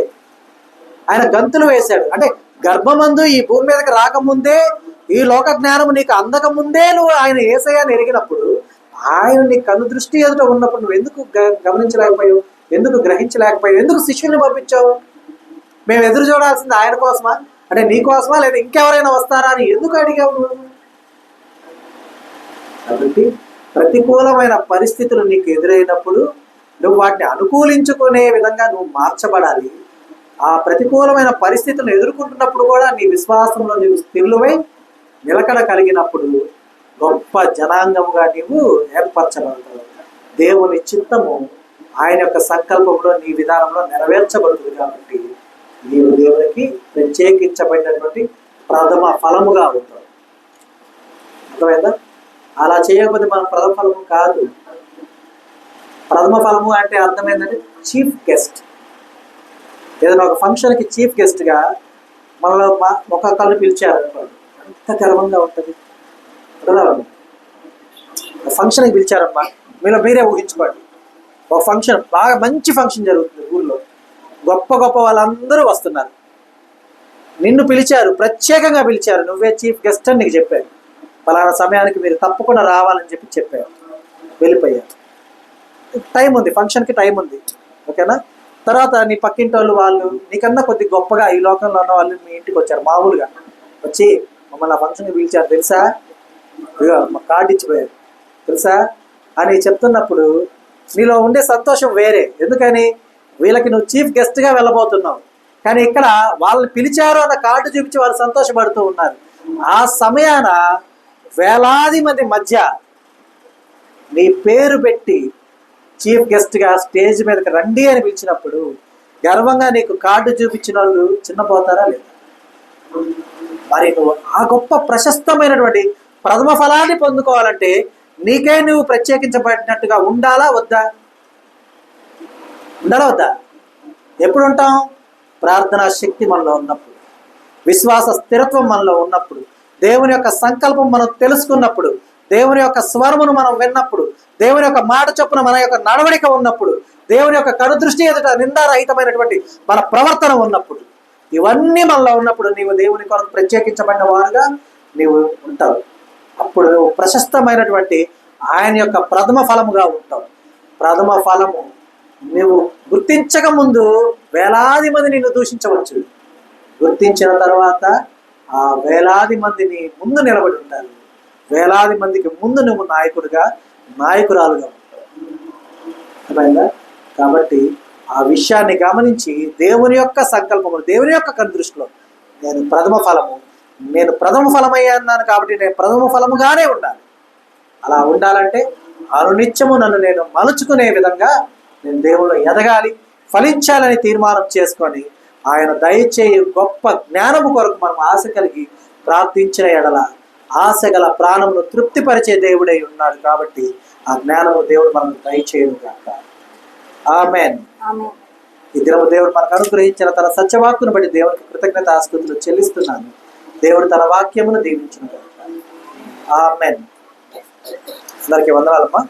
Speaker 1: ఆయన గంతులు వేశాడు. అంటే గర్భమందు ఈ భూమి మీదకి రాకముందే, ఈ లోక జ్ఞానం నీకు అందకముందే నువ్వు ఆయన యేసయ్యని ఎరిగినప్పుడు, ఆయన నీ కన్ను దృష్టి ఎదుట ఉన్నప్పుడు నువ్వు ఎందుకు గమనించలేకపోయావు? ఎందుకు గ్రహించలేకపోయావు? ఎందుకు శిష్యుల్ని పంపించావు? మేము ఎదురు చూడాల్సింది ఆయన కోసమా, అంటే నీ కోసమా, లేదా ఇంకెవరైనా వస్తారా అని ఎందుకు అడిగావు నువ్వు? కాబట్టి ప్రతికూలమైన పరిస్థితులు నీకు ఎదురైనప్పుడు నువ్వు వాటిని అనుకూలించుకునే విధంగా నువ్వు మార్చబడాలి. ఆ ప్రతికూలమైన పరిస్థితులను ఎదుర్కొంటున్నప్పుడు కూడా నీ విశ్వాసంలో నీవు స్థిరులమై నిలకడ కలిగినప్పుడు గొప్ప జనాంగముగా నీవు ఏర్పరచబడతావు. దేవుని చిత్తము ఆయన యొక్క సంకల్పంలో నీ విధానంలో నెరవేర్చబడుతుంది. కాబట్టి నీవు దేవునికి ప్రత్యేకించబడినటువంటి ప్రథమ ఫలముగా అవుతావు. అర్థమైందా? అలా చేయకపోతే మనం ప్రథమ ఫలము కాదు. ప్రథమ ఫలము అంటే అర్థం ఏంటంటే చీఫ్ గెస్ట్. ఏదైనా ఒక ఫంక్షన్కి చీఫ్ గెస్ట్గా మనలో ఒక్కొక్కరిని పిలిచారనుకోండి, ఎంత గర్వంగా ఉంటుంది కదా. ఫంక్షన్కి పిలిచారమ్మా, మీరే ఊహించుకోండి. ఒక ఫంక్షన్, బాగా మంచి ఫంక్షన్ జరుగుతుంది ఊళ్ళో, గొప్ప గొప్ప వాళ్ళందరూ వస్తున్నారు, నిన్ను పిలిచారు, ప్రత్యేకంగా పిలిచారు, నువ్వే చీఫ్ గెస్ట్ అని నీకు చెప్పారు. పలానా సమయానికి మీరు తప్పకుండా రావాలని చెప్పారు, వెళ్ళిపోయారు. టైం ఉంది, ఫంక్షన్కి టైం ఉంది, ఓకేనా? తర్వాత నీ పక్కింటి వాళ్ళు నీకన్నా కొద్ది గొప్పగా ఈ లోకంలో ఉన్న వాళ్ళు మీ ఇంటికి వచ్చారు, మామూలుగా వచ్చి మమ్మల్ని ఆ ఫంక్షన్కి పిలిచారు తెలుసా, ఇక మా కార్డు ఇచ్చిపోయారు తెలుసా అని చెప్తున్నప్పుడు నీలో ఉండే సంతోషం వేరే. ఎందుకని? వీళ్ళకి నువ్వు చీఫ్ గెస్ట్గా వెళ్ళబోతున్నావు, కానీ ఇక్కడ వాళ్ళని పిలిచారు అన్న కార్డు చూపించి వాళ్ళు సంతోషపడుతూ ఉన్నారు. ఆ సమయాన వేలాది మంది మధ్య నీ పేరు పెట్టి చీఫ్ గెస్ట్గా స్టేజ్ మీదకి రండి అని పిలిచినప్పుడు గర్వంగా నీకు కార్డు చూపించిన వాళ్ళు చిన్నపోతారా లేదా? మరి నువ్వు ఆ గొప్ప ప్రశస్తమైనటువంటి ప్రథమ ఫలాన్ని పొందుకోవాలంటే నీకే నువ్వు ప్రత్యేకించబడినట్టుగా ఉండాలా వద్దా? ఎప్పుడు ఉంటాం? ప్రార్థనా శక్తి మనలో ఉన్నప్పుడు, విశ్వాస స్థిరత్వం మనలో ఉన్నప్పుడు, దేవుని యొక్క సంకల్పం మనం తెలుసుకున్నప్పుడు, దేవుని యొక్క స్వరమును మనం విన్నప్పుడు, దేవుని యొక్క మాట చొప్పున మన యొక్క నడవడిక ఉన్నప్పుడు, దేవుని యొక్క కనుదృష్టి ఎదుట నిందారహితమైనటువంటి మన ప్రవర్తన ఉన్నప్పుడు, ఇవన్నీ మనలో ఉన్నప్పుడు నీవు దేవుని కొరకు ప్రత్యేకించబడిన వారుగా నీవు ఉంటావు. అప్పుడు నువ్వు ప్రశస్తమైనటువంటి ఆయన యొక్క ప్రథమ ఫలముగా ఉంటావు. ప్రథమ ఫలము నువ్వు గుర్తించక ముందు వేలాది మంది నిన్ను దూషించవచ్చు, గుర్తించిన తర్వాత ఆ వేలాది మందిని ముందు నిలబడి ఉంటారు, వేలాది మందికి ముందు నువ్వు నాయకురాలుగా ఉంటావు. అర్థమైందా? కాబట్టి ఆ విషయాన్ని గమనించి దేవుని యొక్క సంకల్పము, దేవుని యొక్క కనుదృష్టిలో నేను ప్రథమ ఫలమయ్యాను కాబట్టి నేను ప్రథమ ఫలముగానే ఉండాలి. అలా ఉండాలంటే అనునిత్యము నన్ను నేను మలుచుకునే విధంగా నేను దేవుళ్ళు ఎదగాలి, ఫలించాలని తీర్మానం చేసుకొని ఆయన దయచేయి గొప్ప జ్ఞానము కొరకు మనం ఆశ కలిగి ప్రార్థించిన ఎడల ఆశ గల ప్రాణమును తృప్తిపరిచే దేవుడై ఉన్నాడు. కాబట్టి ఆ జ్ఞానము దేవుడు మనకు దయచేయను కాక. ఆమేన్. ఈ దినము దేవుడు మనకు అనుగ్రహించిన తన సత్యవాక్కును బట్టి దేవునికి కృతజ్ఞతాస్తుతులు చెల్లిస్తున్నాను. దేవుడు తన వాక్యమును దీవించును గాక. ఆమేన్. అందరికీ వందనాలమ్మా.